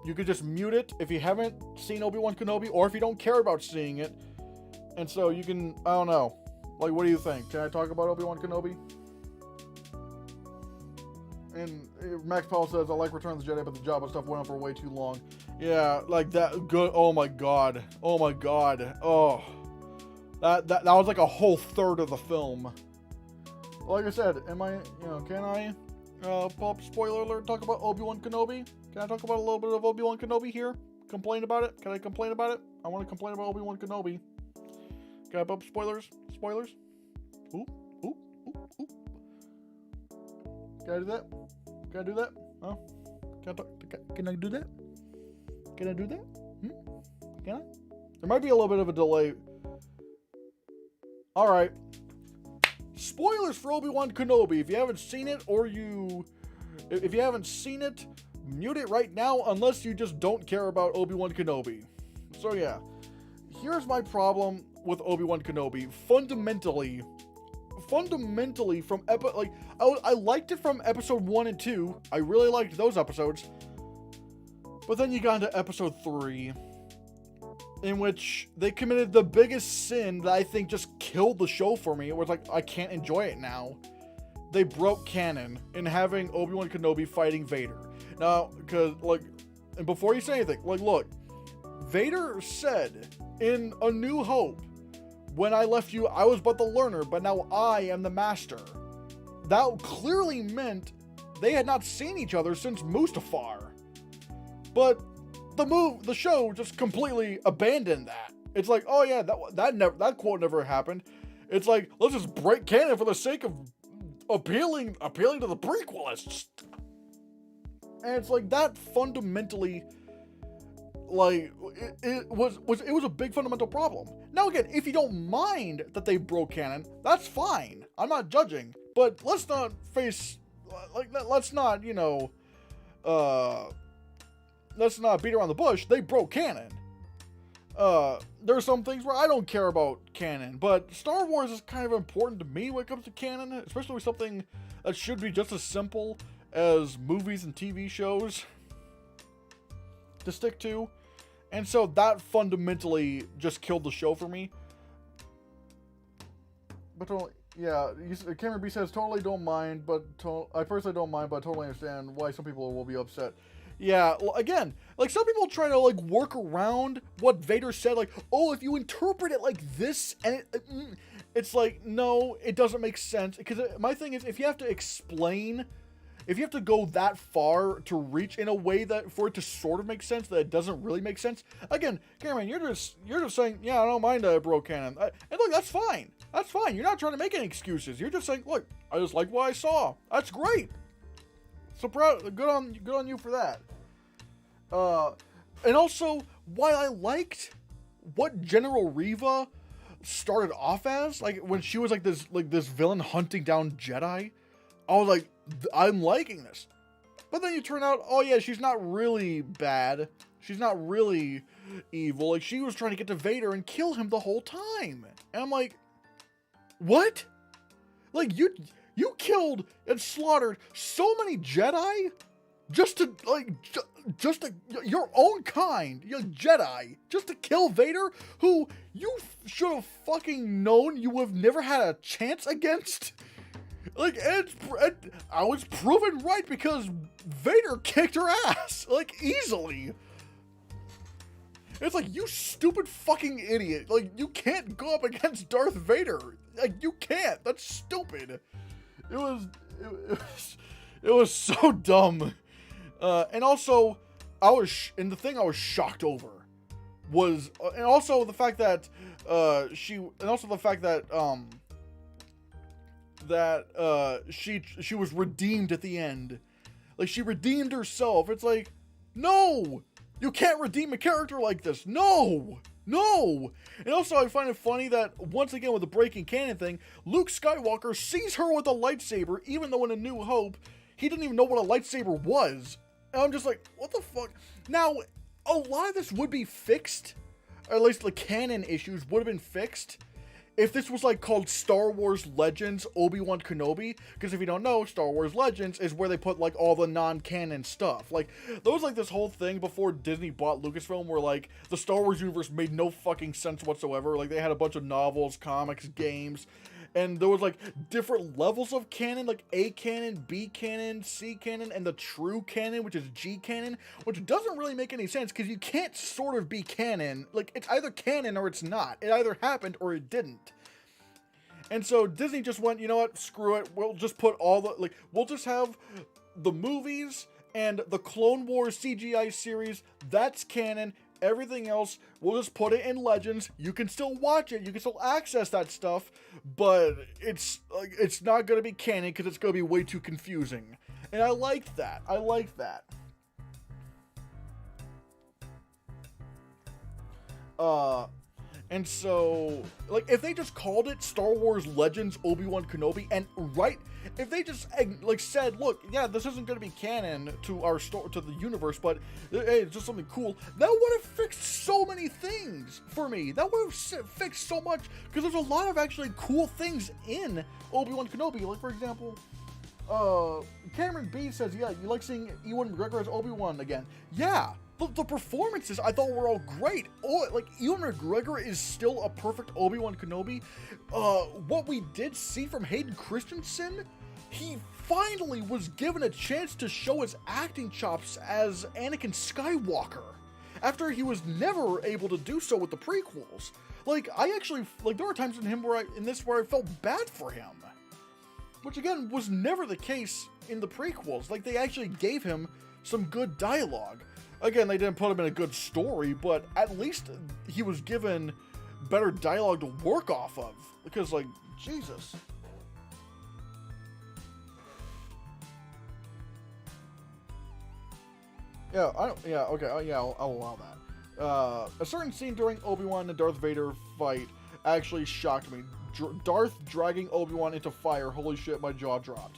you could just mute it if you haven't seen Obi-Wan Kenobi, or if you don't care about seeing it, and so you can, I don't know. Like, what do you think? Can I talk about Obi-Wan Kenobi? And Max Powell says, I like Return of the Jedi, but the Jabba stuff went on for way too long. Yeah, like that, good, oh my god. Oh my god. Oh. That was like a whole third of the film. Like I said, can I, pull up spoiler alert, talk about Obi-Wan Kenobi? Can I talk about a little bit of Obi-Wan Kenobi here? Complain about it? Can I complain about it? I want to complain about Obi-Wan Kenobi. Can I put up spoilers? Spoilers? Ooh. Can I do that? Can I do that? Huh? Can I do that? Can I do that? Can I? There might be a little bit of a delay. Alright. Spoilers for Obi-Wan Kenobi. If you haven't seen it, if you haven't seen it, mute it right now unless you just don't care about Obi-Wan Kenobi. So yeah. Here's my problem with Obi-Wan Kenobi. Fundamentally from I liked it from episode 1 and 2. I really liked those episodes. But then you got into episode 3, in which they committed the biggest sin that I think just killed the show for me. It was like, I can't enjoy it now. They broke canon in having Obi-Wan Kenobi fighting Vader. Now, and before you say anything, look, Vader said in A New Hope, when I left you, I was but the learner, but now I am the master. That clearly meant they had not seen each other since Mustafar. But the show just completely abandoned that. It's like, oh yeah, that quote never happened. It's like, let's just break canon for the sake of appealing to the prequelists. And it's like, that fundamentally, like, it was a big fundamental problem. Now again, if you don't mind that they broke canon, that's fine. I'm not judging, but let's not let's not beat around the bush. They broke canon. There are some things where I don't care about canon, but Star Wars is kind of important to me when it comes to canon, especially with something that should be just as simple as movies and TV shows to stick to. And so that fundamentally just killed the show for me. But yeah, Cameron B says, totally don't mind, but I personally don't mind, but I totally understand why some people will be upset. Yeah, again, like, some people try to, like, work around what Vader said, like, oh, if you interpret it like this, and it's like, no, it doesn't make sense. Because my thing is, if you have to go that far to reach in a way that for it to sort of make sense, that it doesn't really make sense. Again, Cameron, you're just saying, yeah, I don't mind that I broke canon. And look, that's fine. That's fine. You're not trying to make any excuses. You're just saying, look, I just like what I saw. That's great. So proud. Good on you for that. And also, why I liked what General Reva started off as, like, when she was like this villain hunting down Jedi, I was like, I'm liking this. But then you turn out, oh yeah, she's not really bad. She's not really evil. Like, she was trying to get to Vader and kill him the whole time. And I'm like, what? Like, you killed and slaughtered so many Jedi just to, like, your own kind, your Jedi, just to kill Vader, who you should have fucking known you would have never had a chance against. Like, and I was proven right because Vader kicked her ass, like, easily. It's like, you stupid fucking idiot. Like, you can't go up against Darth Vader. Like, you can't. That's stupid. It was so dumb. And also, I was shocked over was, and also the fact that, she was redeemed at the end. Like, she redeemed herself. It's like, no! You can't redeem a character like this. No! No! And also, I find it funny that, once again, with the breaking canon thing, Luke Skywalker sees her with a lightsaber, even though in A New Hope, he didn't even know what a lightsaber was. And I'm just like, what the fuck? Now, a lot of this would be fixed, or at least the canon issues would have been fixed, if this was, like, called Star Wars Legends Obi-Wan Kenobi. Because if you don't know, Star Wars Legends is where they put, like, all the non-canon stuff. Like, there was, like, this whole thing before Disney bought Lucasfilm where, like, the Star Wars universe made no fucking sense whatsoever. Like, they had a bunch of novels, comics, games, and there was, like, different levels of canon, like A canon, B canon, C canon, and the true canon, which is G canon, which doesn't really make any sense, because you can't sort of be canon. Like, it's either canon or it's not. It either happened or it didn't. And so Disney just went, you know what, screw it, we'll just put all the, like, we'll just have the movies and the Clone Wars CGI series, that's canon. Everything else, we'll just put it in Legends. You can still watch it. You can still access that stuff, but it's not going to be canon because it's going to be way too confusing. And I liked that. I liked that. And so, like, if they just called it Star Wars Legends Obi-Wan Kenobi, and if they just, like, said, look, yeah, this isn't going to be canon to our to the universe, but hey, it's just something cool, that would have fixed so many things for me. That would have fixed so much, because there's a lot of actually cool things in Obi-Wan Kenobi. Like, for example, Cameron B says, yeah, you like seeing Ewan McGregor as Obi-Wan again. Yeah. The performances I thought were all great. Oh, like, Ewan McGregor is still a perfect Obi-Wan Kenobi. What we did see from Hayden Christensen, he finally was given a chance to show his acting chops as Anakin Skywalker, after he was never able to do so with the prequels. Like, I actually, like, there were times where I felt bad for him, which again was never the case in the prequels. Like, they actually gave him some good dialogue. Again, they didn't put him in a good story, but at least he was given better dialogue to work off of. Because, like, Jesus. Yeah, I'll allow that. A certain scene during Obi-Wan and Darth Vader fight actually shocked me. Darth dragging Obi-Wan into fire, holy shit, my jaw dropped.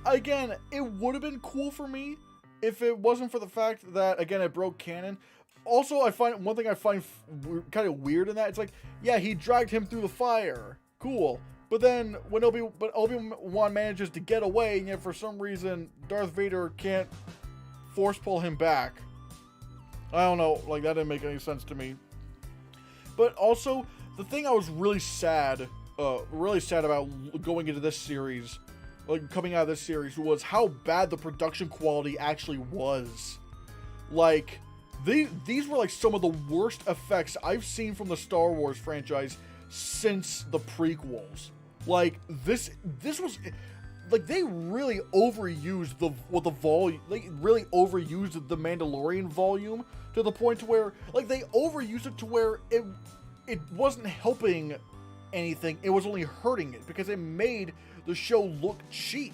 Again, it would have been cool for me if it wasn't for the fact that, again, it broke canon. Also, one thing I find kind of weird in that, it's like, yeah, he dragged him through the fire. Cool. But then, when Obi-Wan manages to get away, and yet for some reason, Darth Vader can't force pull him back. I don't know, like, that didn't make any sense to me. But also, the thing I was really sad about going into this series, like, coming out of this series, was how bad the production quality actually was. Like, these were, like, some of the worst effects I've seen from the Star Wars franchise since the prequels. Like, this was, like, they really overused the volume. They really overused the Mandalorian volume to the point to where, like, they overused it to where it wasn't helping anything. It was only hurting it, because it made the show look cheap.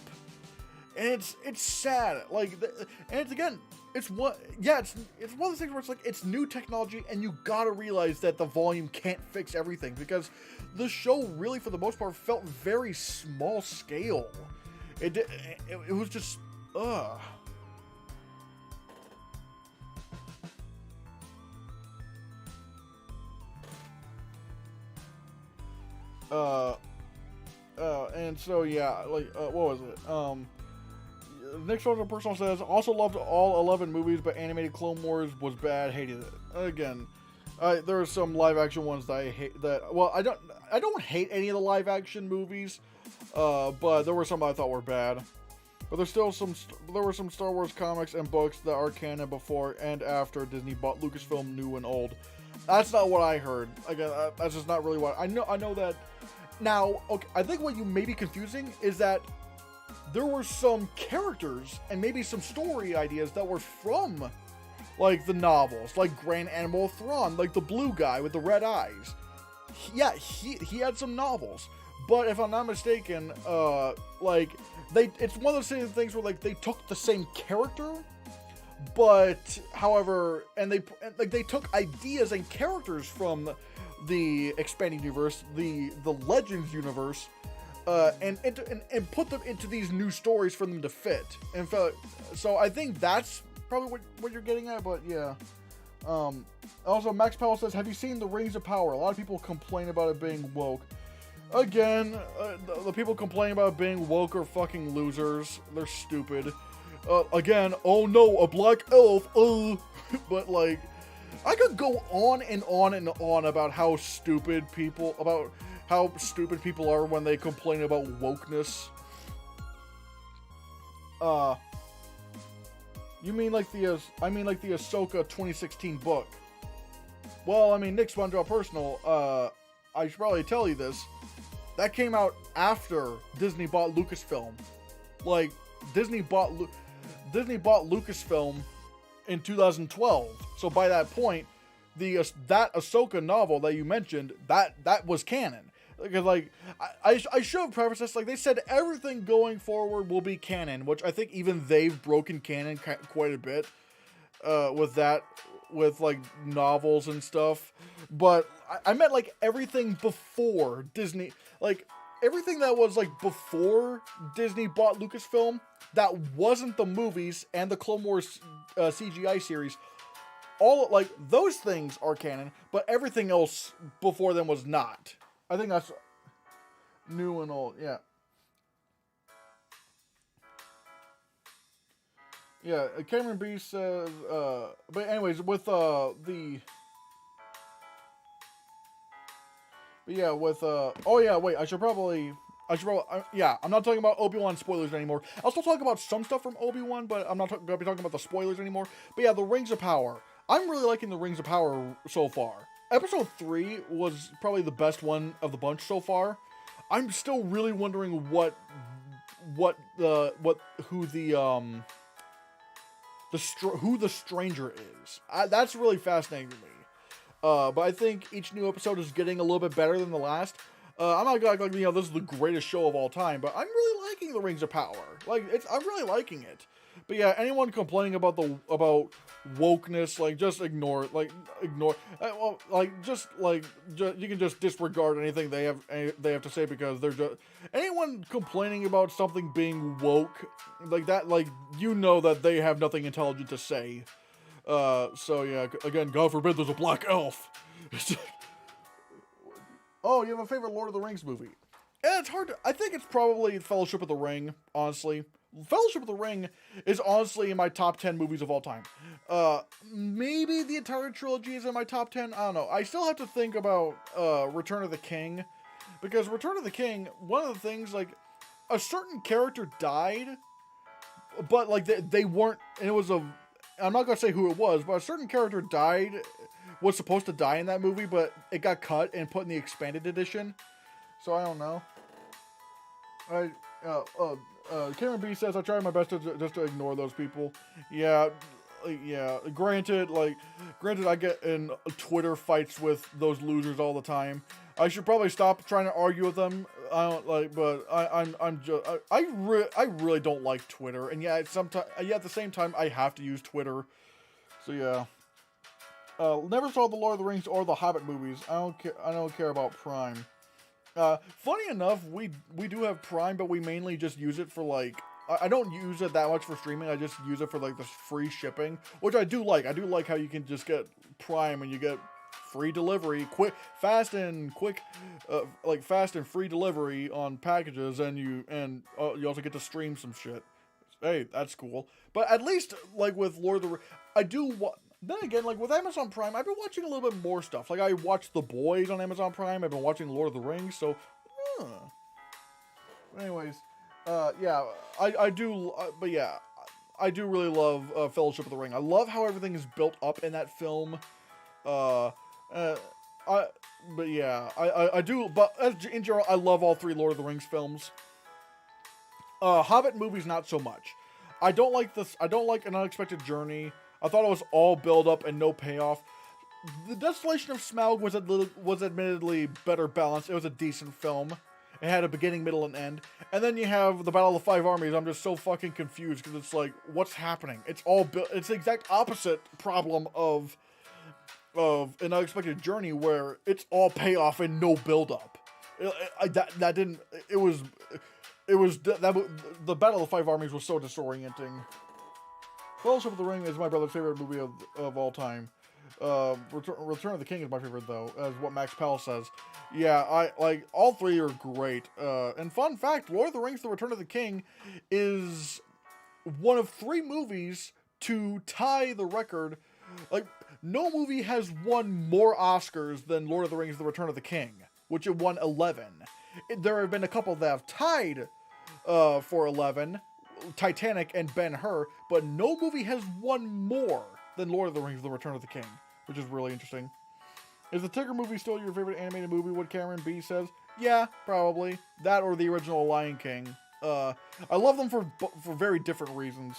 And it's sad. Like, and it's, again, it's one of those things where it's like, it's new technology, and you gotta realize that the volume can't fix everything, because the show really, for the most part, felt very small scale. It was just, And so yeah, like what was it? Nick Soldier Personal says also loved all 11 movies, but animated Clone Wars was bad. Hated it. Again, there are some live action ones that I hate. I don't hate any of the live action movies, but there were some I thought were bad. But there were some Star Wars comics and books that are canon before and after Disney bought Lucasfilm new and old. That's not what I heard. Again, that's just not really what I know. I know that now. Okay, I think what you may be confusing is that there were some characters and maybe some story ideas that were from, like, the novels, like Grand Admiral Thrawn, like the blue guy with the red eyes. He had some novels, but if I'm not mistaken, it's one of those things where, like, they took the same character, but however, they took ideas and characters from the expanding universe, the Legends universe, and put them into these new stories for them to fit. And so I think that's probably what you're getting at. But yeah. Also, Max Powell says, "Have you seen The Rings of Power? A lot of people complain about it being woke." Again, the people complaining about it being woke are fucking losers. They're stupid. Again, oh no, a black elf. But like, I could go on and on and on about how stupid people are when they complain about wokeness. You mean like the Ahsoka 2016 book? Well, I mean, Nick SpongeBob Personal, I should probably tell you this. That came out after Disney bought Lucasfilm. Like, Disney bought Lucasfilm in 2012. So by that point, that Ahsoka novel that you mentioned, that was canon. Because, like, I should have prefaced this, like, they said everything going forward will be canon, which I think even they've broken canon quite a bit with like, novels and stuff. But I meant, like, everything before Disney, like, everything that was, like, before Disney bought Lucasfilm, that wasn't the movies and the Clone Wars CGI series. All, like, those things are canon, but everything else before them was not. I think that's new and old, yeah. Yeah, Cameron B says, but anyways, with oh yeah, wait, I should probably, yeah, I'm not talking about Obi-Wan spoilers anymore. I'll still talk about some stuff from Obi-Wan, but I'm not going to be talking about the spoilers anymore. But yeah, the Rings of Power. I'm really liking the Rings of Power so far. Episode 3 was probably the best one of the bunch so far. I'm still really wondering who the stranger is. That's really fascinating to me. But I think each new episode is getting a little bit better than the last. I'm not gonna like, this is the greatest show of all time, but I'm really liking the Rings of Power. Like, I'm really liking it. But yeah, anyone complaining about wokeness, like, just ignore. You can just disregard anything they have to say, because they're just, anyone complaining about something being woke like that, like, you know that they have nothing intelligent to say. So yeah, again, God forbid there's a black elf. Oh, you have a favorite Lord of the Rings movie? Yeah, it's hard to, I think it's probably Fellowship of the Ring, honestly. Fellowship of the Ring is honestly in my top 10 movies of all time. Maybe the entire trilogy is in my top 10. I don't know. I still have to think about Return of the King, because Return of the King, one of the things, like, a certain character died, but like they weren't, and it was I'm not gonna say who it was, but a certain character was supposed to die in that movie, but it got cut and put in the expanded edition. So I don't know. Cameron B says, I try my best to ignore those people. Yeah. Granted, I get in Twitter fights with those losers all the time. I should probably stop trying to argue with them. I really don't like Twitter, and yeah, at the same time, I have to use Twitter. So yeah. Never saw the Lord of the Rings or the Hobbit movies. I don't care about Prime. Funny enough, we do have Prime, but we mainly just use it for, like, I don't use it that much for streaming. I just use it for, like, the free shipping, which I do like. I do like how you can just get Prime and you get free delivery, fast and free delivery on packages, and you also get to stream some shit. Hey, that's cool. But at least, like, with Lord of the Rings, then again, like, with Amazon Prime, I've been watching a little bit more stuff. Like, I watched The Boys on Amazon Prime. I've been watching Lord of the Rings, so, anyways, yeah, I do really love Fellowship of the Ring. I love how everything is built up in that film. But in general, I love all 3 Lord of the Rings films. Hobbit movies, not so much. I don't like An Unexpected Journey. I thought it was all build up and no payoff. The Desolation of Smaug was admittedly better balanced. It was a decent film. It had a beginning, middle, and end. And then you have the Battle of the Five Armies. I'm just so fucking confused because it's like, what's happening? It's the exact opposite problem of An Unexpected Journey, where it's all payoff and no build up. The Battle of the Five Armies was so disorienting. Fellowship of the Ring is my brother's favorite movie of all time. Return of the King is my favorite, though, as what Max Powell says. Yeah, all 3 are great. And fun fact, Lord of the Rings: The Return of the King is one of 3 movies to tie the record. Like, no movie has won more Oscars than Lord of the Rings: The Return of the King, which it won 11. There have been a couple that have tied for 11, Titanic and Ben-Hur, but no movie has won more than Lord of the Rings: The Return of the King, which is really interesting. Is the Tigger movie still your favorite animated movie? What Cameron B says. Yeah, probably. That or the original Lion King. I love them for very different reasons.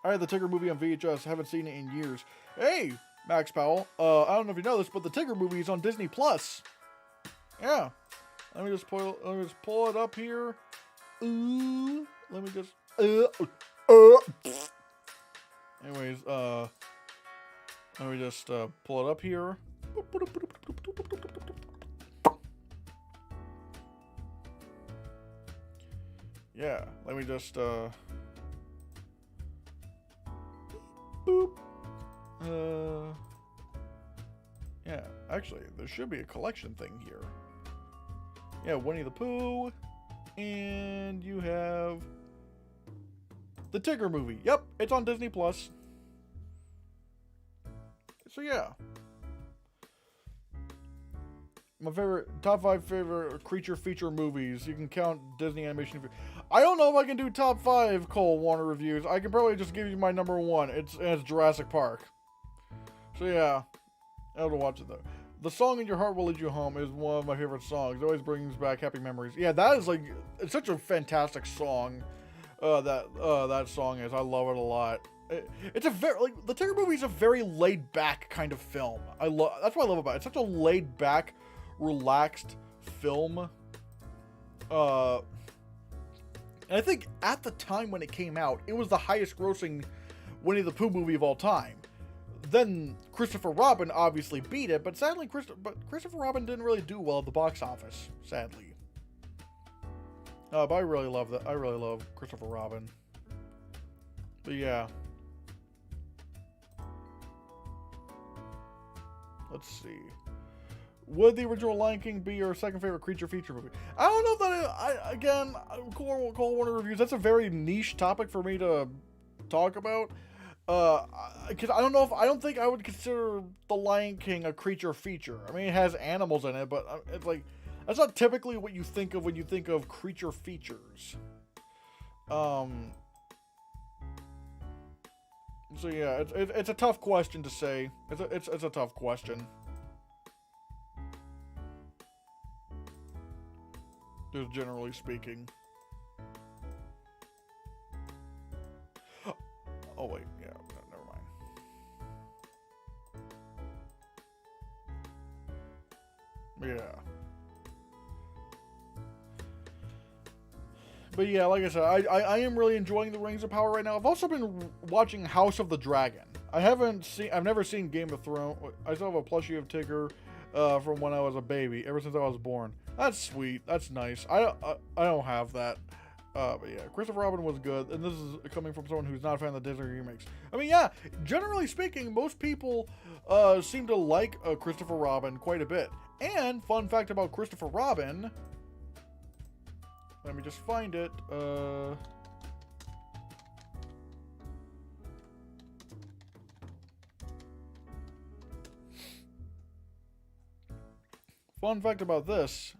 I had the Tigger movie on VHS. Haven't seen it in years. Hey, Max Powell. I don't know if you know this, but the Tigger movie is on Disney Plus. Yeah. Let me just pull it up here. Ooh. Let me just. Anyways, let me just pull it up here. Yeah, let me just boop. Yeah, actually, there should be a collection thing here. Yeah, Winnie the Pooh, and you have the Tigger movie. Yep, it's on Disney Plus. So yeah, my top 5 favorite creature feature movies. You can count Disney animation. I don't know if I can do top 5 Cole Warner reviews. I can probably just give you my number 1. It's Jurassic Park. So yeah, I have to watch it though. The Song in Your Heart Will Lead You Home is one of my favorite songs. It always brings back happy memories. Yeah, that is it's such a fantastic song. That song is. I love it a lot. It's a very, the Tigger movie is a very laid back kind of film. That's what I love about it. It's such a laid back, relaxed film. And I think at the time when it came out, it was the highest grossing Winnie the Pooh movie of all time. Then Christopher Robin obviously beat it, but sadly, Christopher Robin didn't really do well at the box office, sadly. But I really love that. I really love Christopher Robin. But yeah. Let's see. Would the original Lion King be your second favorite creature feature movie? I don't know if again, Cole Warner reviews, that's a very niche topic for me to talk about. Because I don't think I would consider the Lion King a creature feature. I mean, it has animals in it, but it's like, that's not typically what you think of when you think of creature features. So yeah, it's a tough question to say. It's a tough question. Just generally speaking. Oh wait, yeah, no, never mind. Yeah. But yeah, like I said, I am really enjoying the Rings of Power right now. I've also been watching House of the Dragon. I've never seen Game of Thrones. I still have a plushie of Tigger from when I was a baby, ever since I was born. That's sweet. That's nice. I don't have that. But yeah, Christopher Robin was good, and this is coming from someone who's not a fan of the Disney remakes. I mean, yeah, generally speaking, most people seem to like Christopher Robin quite a bit. And fun fact about Christopher Robin, let me just find it. Fun fact about this.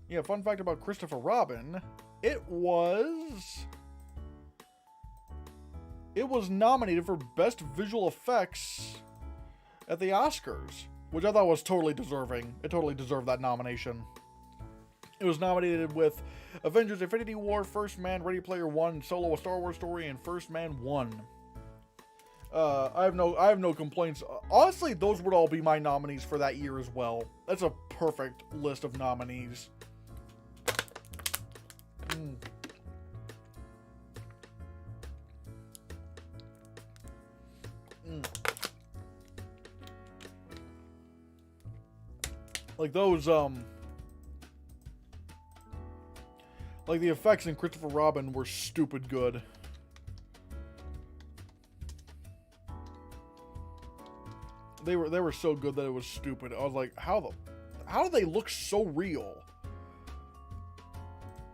Yeah, fun fact about Christopher Robin. It was nominated for Best Visual Effects at the Oscars, which I thought was totally deserving. It totally deserved that nomination. It was nominated with Avengers: Infinity War, First Man, Ready Player One, Solo: A Star Wars Story, and First Man 1. I have no complaints. Honestly, those would all be my nominees for that year as well. That's a perfect list of nominees. Like those, like the effects in Christopher Robin were stupid good. They were so good that it was stupid. I was like, how do they look so real?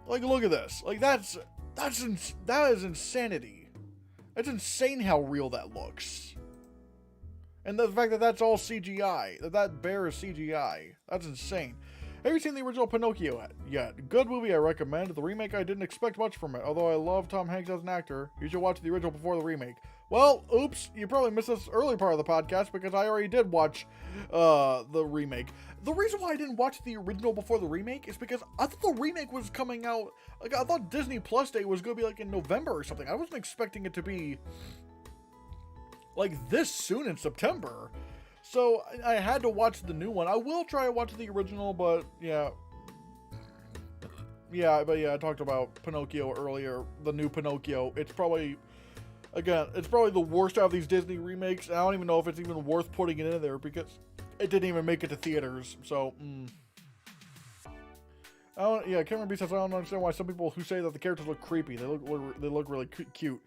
Like, look at this. Like, that is insanity. That's insane how real that looks. And the fact that that's all CGI, that bear is CGI, that's insane. Have you seen the original Pinocchio yet? Good movie, I recommend. The remake, I didn't expect much from it. Although I love Tom Hanks as an actor, you should watch the original before the remake. Well, oops, you probably missed this early part of the podcast because I already did watch the remake. The reason why I didn't watch the original before the remake is because I thought the remake was coming out, like, I thought Disney Plus Day was going to be like in November or something. I wasn't expecting it to be like this soon in September. So I had to watch the new one. I will try to watch the original, but yeah. I talked about Pinocchio earlier, the new Pinocchio. It's probably, again, it's probably the worst out of these Disney remakes. I don't even know if it's even worth putting it in there because it didn't even make it to theaters. So, Cameron B says, I don't understand why some people who say that the characters look creepy. They look really cute.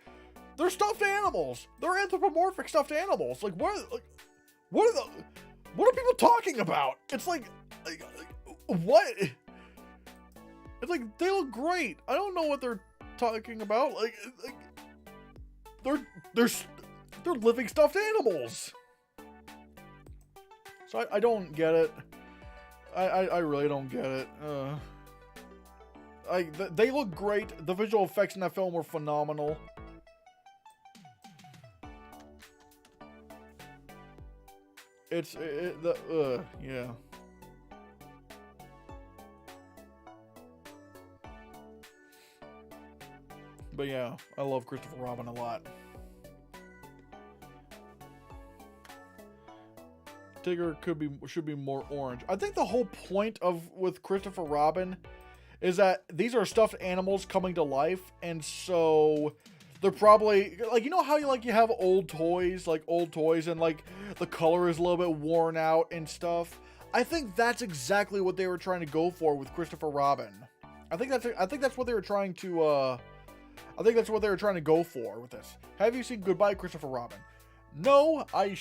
They're stuffed animals. They're anthropomorphic stuffed animals. Like, what are people talking about? It's like what? It's like, they look great. I don't know what they're talking about. Like they're living stuffed animals. So I don't get it. I really don't get it. They look great. The visual effects in that film were phenomenal. Yeah. But yeah, I love Christopher Robin a lot. Tigger should be more orange. I think the whole point with Christopher Robin is that these are stuffed animals coming to life, and so they're probably, like, you know how you have old toys, and like the color is a little bit worn out and stuff. I think that's exactly what they were trying to go for with Christopher Robin. I think that's what they were trying to go for with this. Have you seen Goodbye Christopher Robin? No, I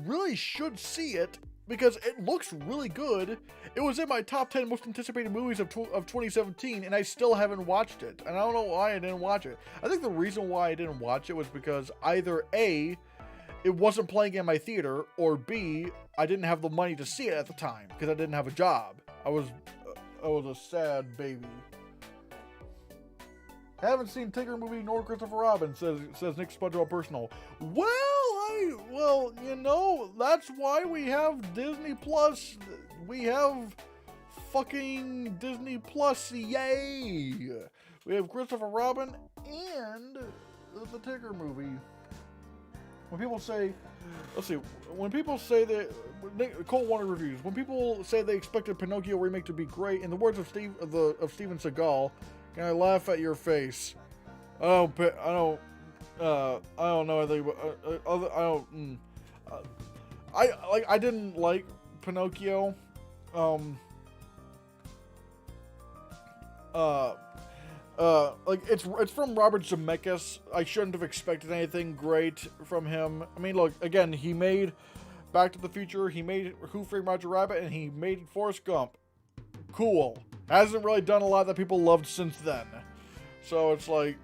really should see it because it looks really good. It was in my top 10 most anticipated movies of 2017, and I still haven't watched it. And I don't know why I didn't watch it. I think the reason why I didn't watch it was because either A, it wasn't playing in my theater, or B, I didn't have the money to see it at the time because I didn't have a job. I was a sad baby. Haven't seen Tigger movie nor Christopher Robin, says Nick SpongeBob Personal. Well, you know, that's why we have Disney Plus. We have fucking Disney Plus, yay! We have Christopher Robin and the Tigger movie. When people say, Cold Water Reviews, when people say they expected Pinocchio remake to be great, in the words of Steven Seagal, can I laugh at your face? I don't know anything about, I didn't like Pinocchio. Like it's from Robert Zemeckis. I shouldn't have expected anything great from him. I mean, look, again, he made Back to the Future, he made Who Framed Roger Rabbit, and he made Forrest Gump. Cool. Hasn't really done a lot that people loved since then. So it's like,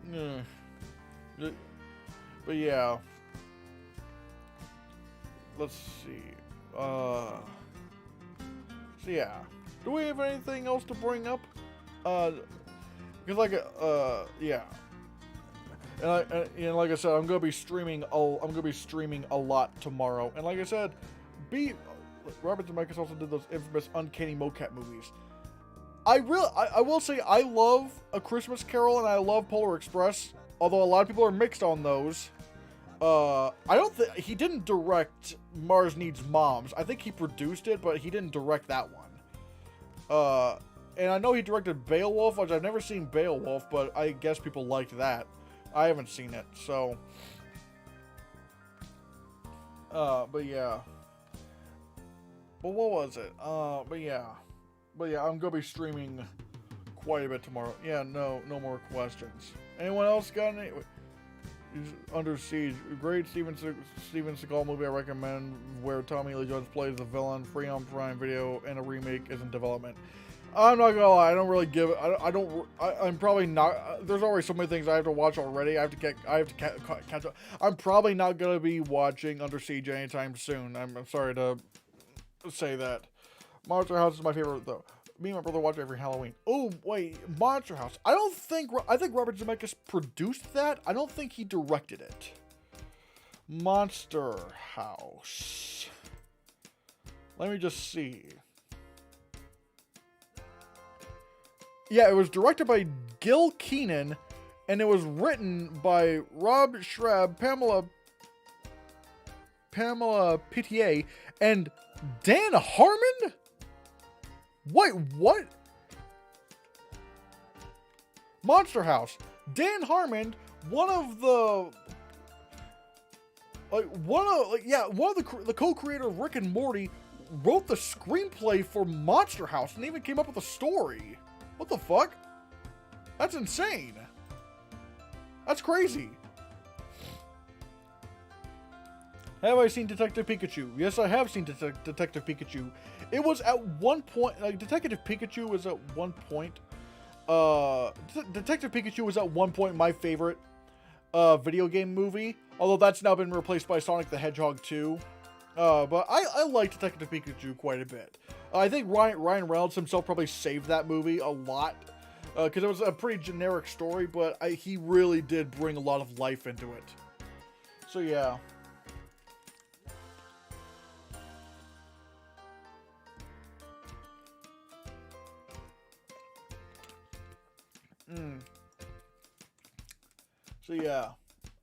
but yeah. Let's see. So yeah. Do we have anything else to bring up? Because like, yeah. And like I said, I'm gonna be streaming a lot tomorrow. And like I said, Robert Zemeckis also did those infamous Uncanny Mocap movies. I will say I love A Christmas Carol and I love Polar Express. Although a lot of people are mixed on those. I don't think he didn't direct Mars Needs Moms. I think he produced it, but he didn't direct that one. And I know he directed Beowulf, which I've never seen Beowulf, but I guess people liked that. I haven't seen it, so. But yeah. But what was it? But yeah, I'm gonna be streaming quite a bit tomorrow. Yeah, no more questions. Anyone else got any? Under Siege, great Steven Seagal movie I recommend, where Tommy Lee Jones plays the villain. Free on Prime Video, and a remake is in development. I'm not gonna lie, I don't really give. I'm probably not. There's already so many things I have to watch already. I have to catch up. I'm probably not gonna be watching Under Siege anytime soon. I'm sorry to say that. Monster House is my favorite though. Me and my brother watch it every Halloween. Oh wait, Monster House. I think Robert Zemeckis produced that. I don't think he directed it. Monster House. Let me just see. Yeah, it was directed by Gil Keenan, and it was written by Rob Schrab, Pamela Pitié, and Dan Harmon? Wait, what? Monster House. Dan Harmon, one of the co-creator of Rick and Morty, wrote the screenplay for Monster House and even came up with a story. What the fuck? That's insane. That's crazy. Have I seen Detective Pikachu? Yes, I have seen Detective Pikachu. It was at one point, Detective Pikachu was at one point, Detective Pikachu was at one point my favorite video game movie, although that's now been replaced by Sonic the Hedgehog 2. But I like Detective Pikachu quite a bit. I think Ryan Reynolds himself probably saved that movie a lot, because it was a pretty generic story, but he really did bring a lot of life into it. So yeah. So yeah,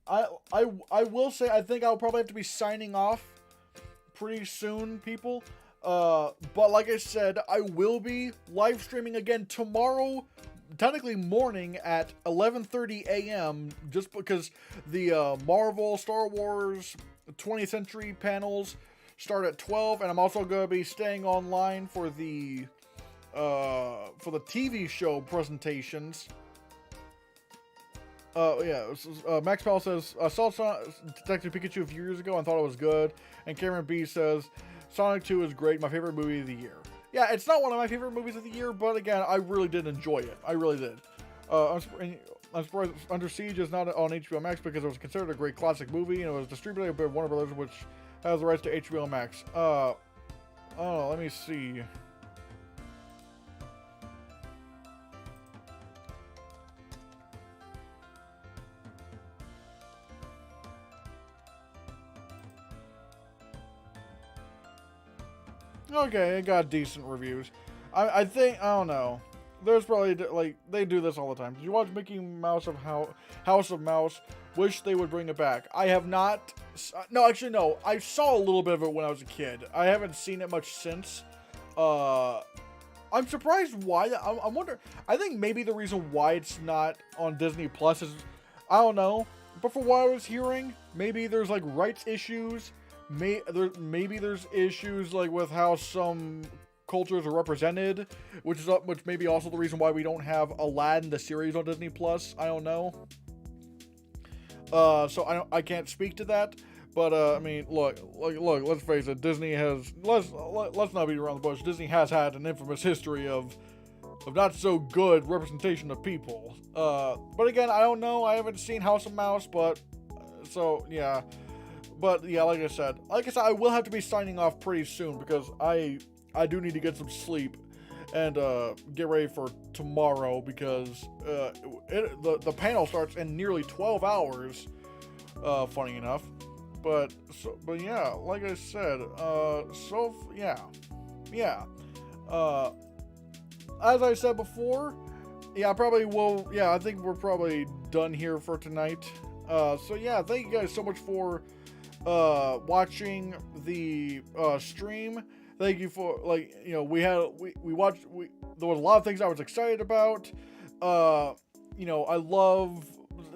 I will say I think I'll probably have to be signing off pretty soon, people. But like I said, I will be live streaming again tomorrow, technically morning at 11:30 a.m. just because the Marvel Star Wars 20th Century panels start at 12, and I'm also going to be staying online for the TV show presentations. Max Powell says, I saw Detective Pikachu a few years ago and thought it was good. And Cameron B says, Sonic 2 is great, my favorite movie of the year. Yeah, it's not one of my favorite movies of the year, but again, I really did enjoy it. I really did. I'm surprised Under Siege is not on HBO Max because it was considered a great classic movie, and it was distributed by Warner Brothers, which has the rights to HBO Max. Let me see. Okay, it got decent reviews. I think, I don't know. There's probably, like, they do this all the time. Did you watch Mickey Mouse of House of Mouse? Wish they would bring it back. I have not. No, actually, no. I saw a little bit of it when I was a kid. I haven't seen it much since. I'm surprised why. I wonder. I think maybe the reason why it's not on Disney Plus is, I don't know. But from what I was hearing, maybe there's, like, rights issues. Maybe there's issues like with how some cultures are represented, which may be also the reason why we don't have Aladdin the series on Disney Plus. I don't know. So I can't speak to that. But I mean, look. Let's face it. Disney has let's not beat around the bush. Disney has had an infamous history of not so good representation of people. But again, I don't know. I haven't seen House of Mouse, but so yeah. But yeah, like I said, I will have to be signing off pretty soon because I do need to get some sleep and get ready for tomorrow because the panel starts in nearly 12 hours. Funny enough, but yeah, like I said, yeah. As I said before, yeah, I probably will. Yeah, I think we're probably done here for tonight. So yeah, thank you guys so much for watching the stream. Thank you for, like, you know, we watched, there was a lot of things I was excited about. You know, I love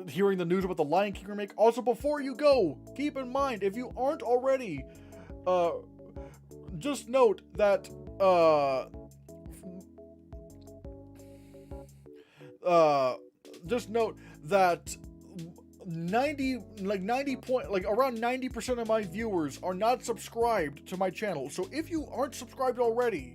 hearing the news about the Lion King remake. Also, before you go, keep in mind, if you aren't already, just note that, just note that around 90% of my viewers are not subscribed to my channel. So if you aren't subscribed already,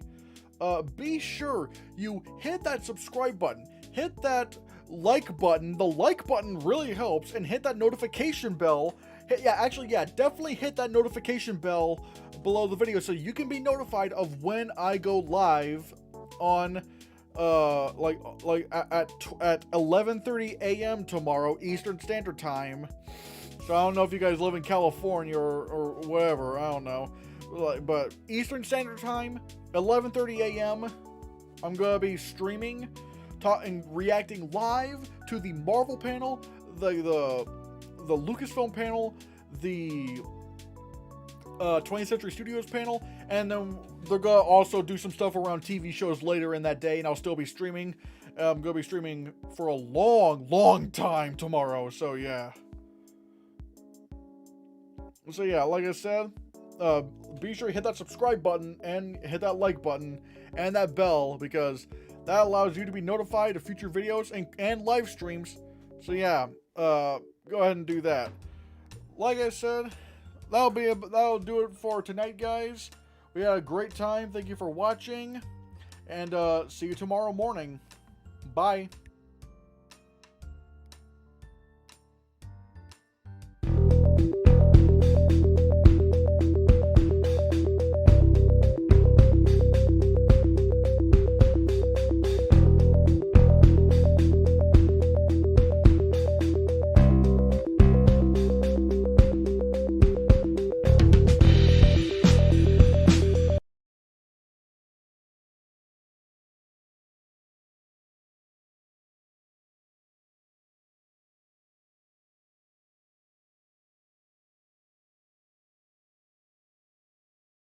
be sure you hit that subscribe button, hit that like button. The like button really helps, and hit that notification bell. Definitely hit that notification bell below the video so you can be notified of when I go live on at 11:30 a.m. tomorrow Eastern Standard Time. So I don't know if you guys live in California or whatever, I don't know, but Eastern Standard Time, 11:30 a.m. I'm gonna be streaming, and reacting live to the Marvel panel, the Lucasfilm panel, the 20th Century Studios panel, and then they're gonna also do some stuff around TV shows later in that day, and I'll still be streaming. I'm gonna be streaming for a long time tomorrow, so yeah. So yeah, like I said, be sure to hit that subscribe button and hit that like button and that bell, because that allows you to be notified of future videos and live streams. So yeah, go ahead and do that. Like I said, that'll do it for tonight, guys. We had a great time. Thank you for watching, and see you tomorrow morning. Bye.